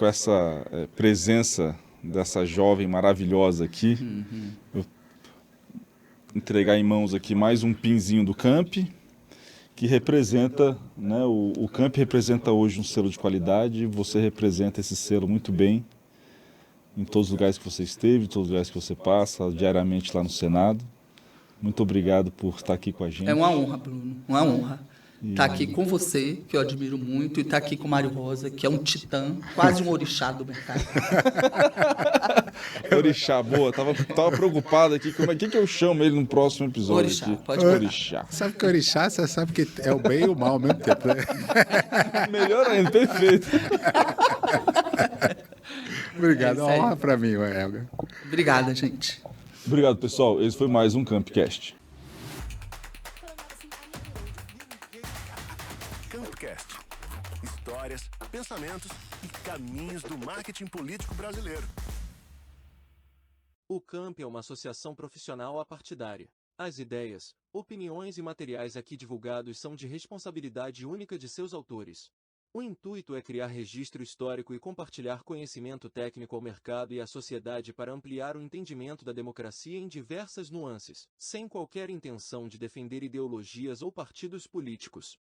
essa presença dessa jovem maravilhosa aqui, eu entregar em mãos aqui mais um pinzinho do Camp, que representa, né, o Camp representa hoje um selo de qualidade, você representa esse selo muito bem em todos os lugares que você esteve, em todos os lugares que você passa, diariamente lá no Senado. Muito obrigado por estar aqui com a gente. É uma honra, Bruno, uma honra. Estar aqui com você, que eu admiro muito, e estar aqui com o Mário Rosa, que é um titã, quase um orixá do mercado. Orixá, boa. Tava preocupado aqui. O que eu chamo ele no próximo episódio? Orixá, aqui? pode Orixá. Sabe que orixá, você sabe que é o bem e o mal ao mesmo tempo, né? Melhor ainda, perfeito. Obrigado, é uma honra para mim, Helga. Obrigada, gente. Obrigado, pessoal. Esse foi mais um Campcast. Campcast. Histórias, pensamentos e caminhos do marketing político brasileiro. O Camp é uma associação profissional apartidária. As ideias, opiniões e materiais aqui divulgados são de responsabilidade única de seus autores. O intuito é criar registro histórico e compartilhar conhecimento técnico ao mercado e à sociedade para ampliar o entendimento da democracia em diversas nuances, sem qualquer intenção de defender ideologias ou partidos políticos.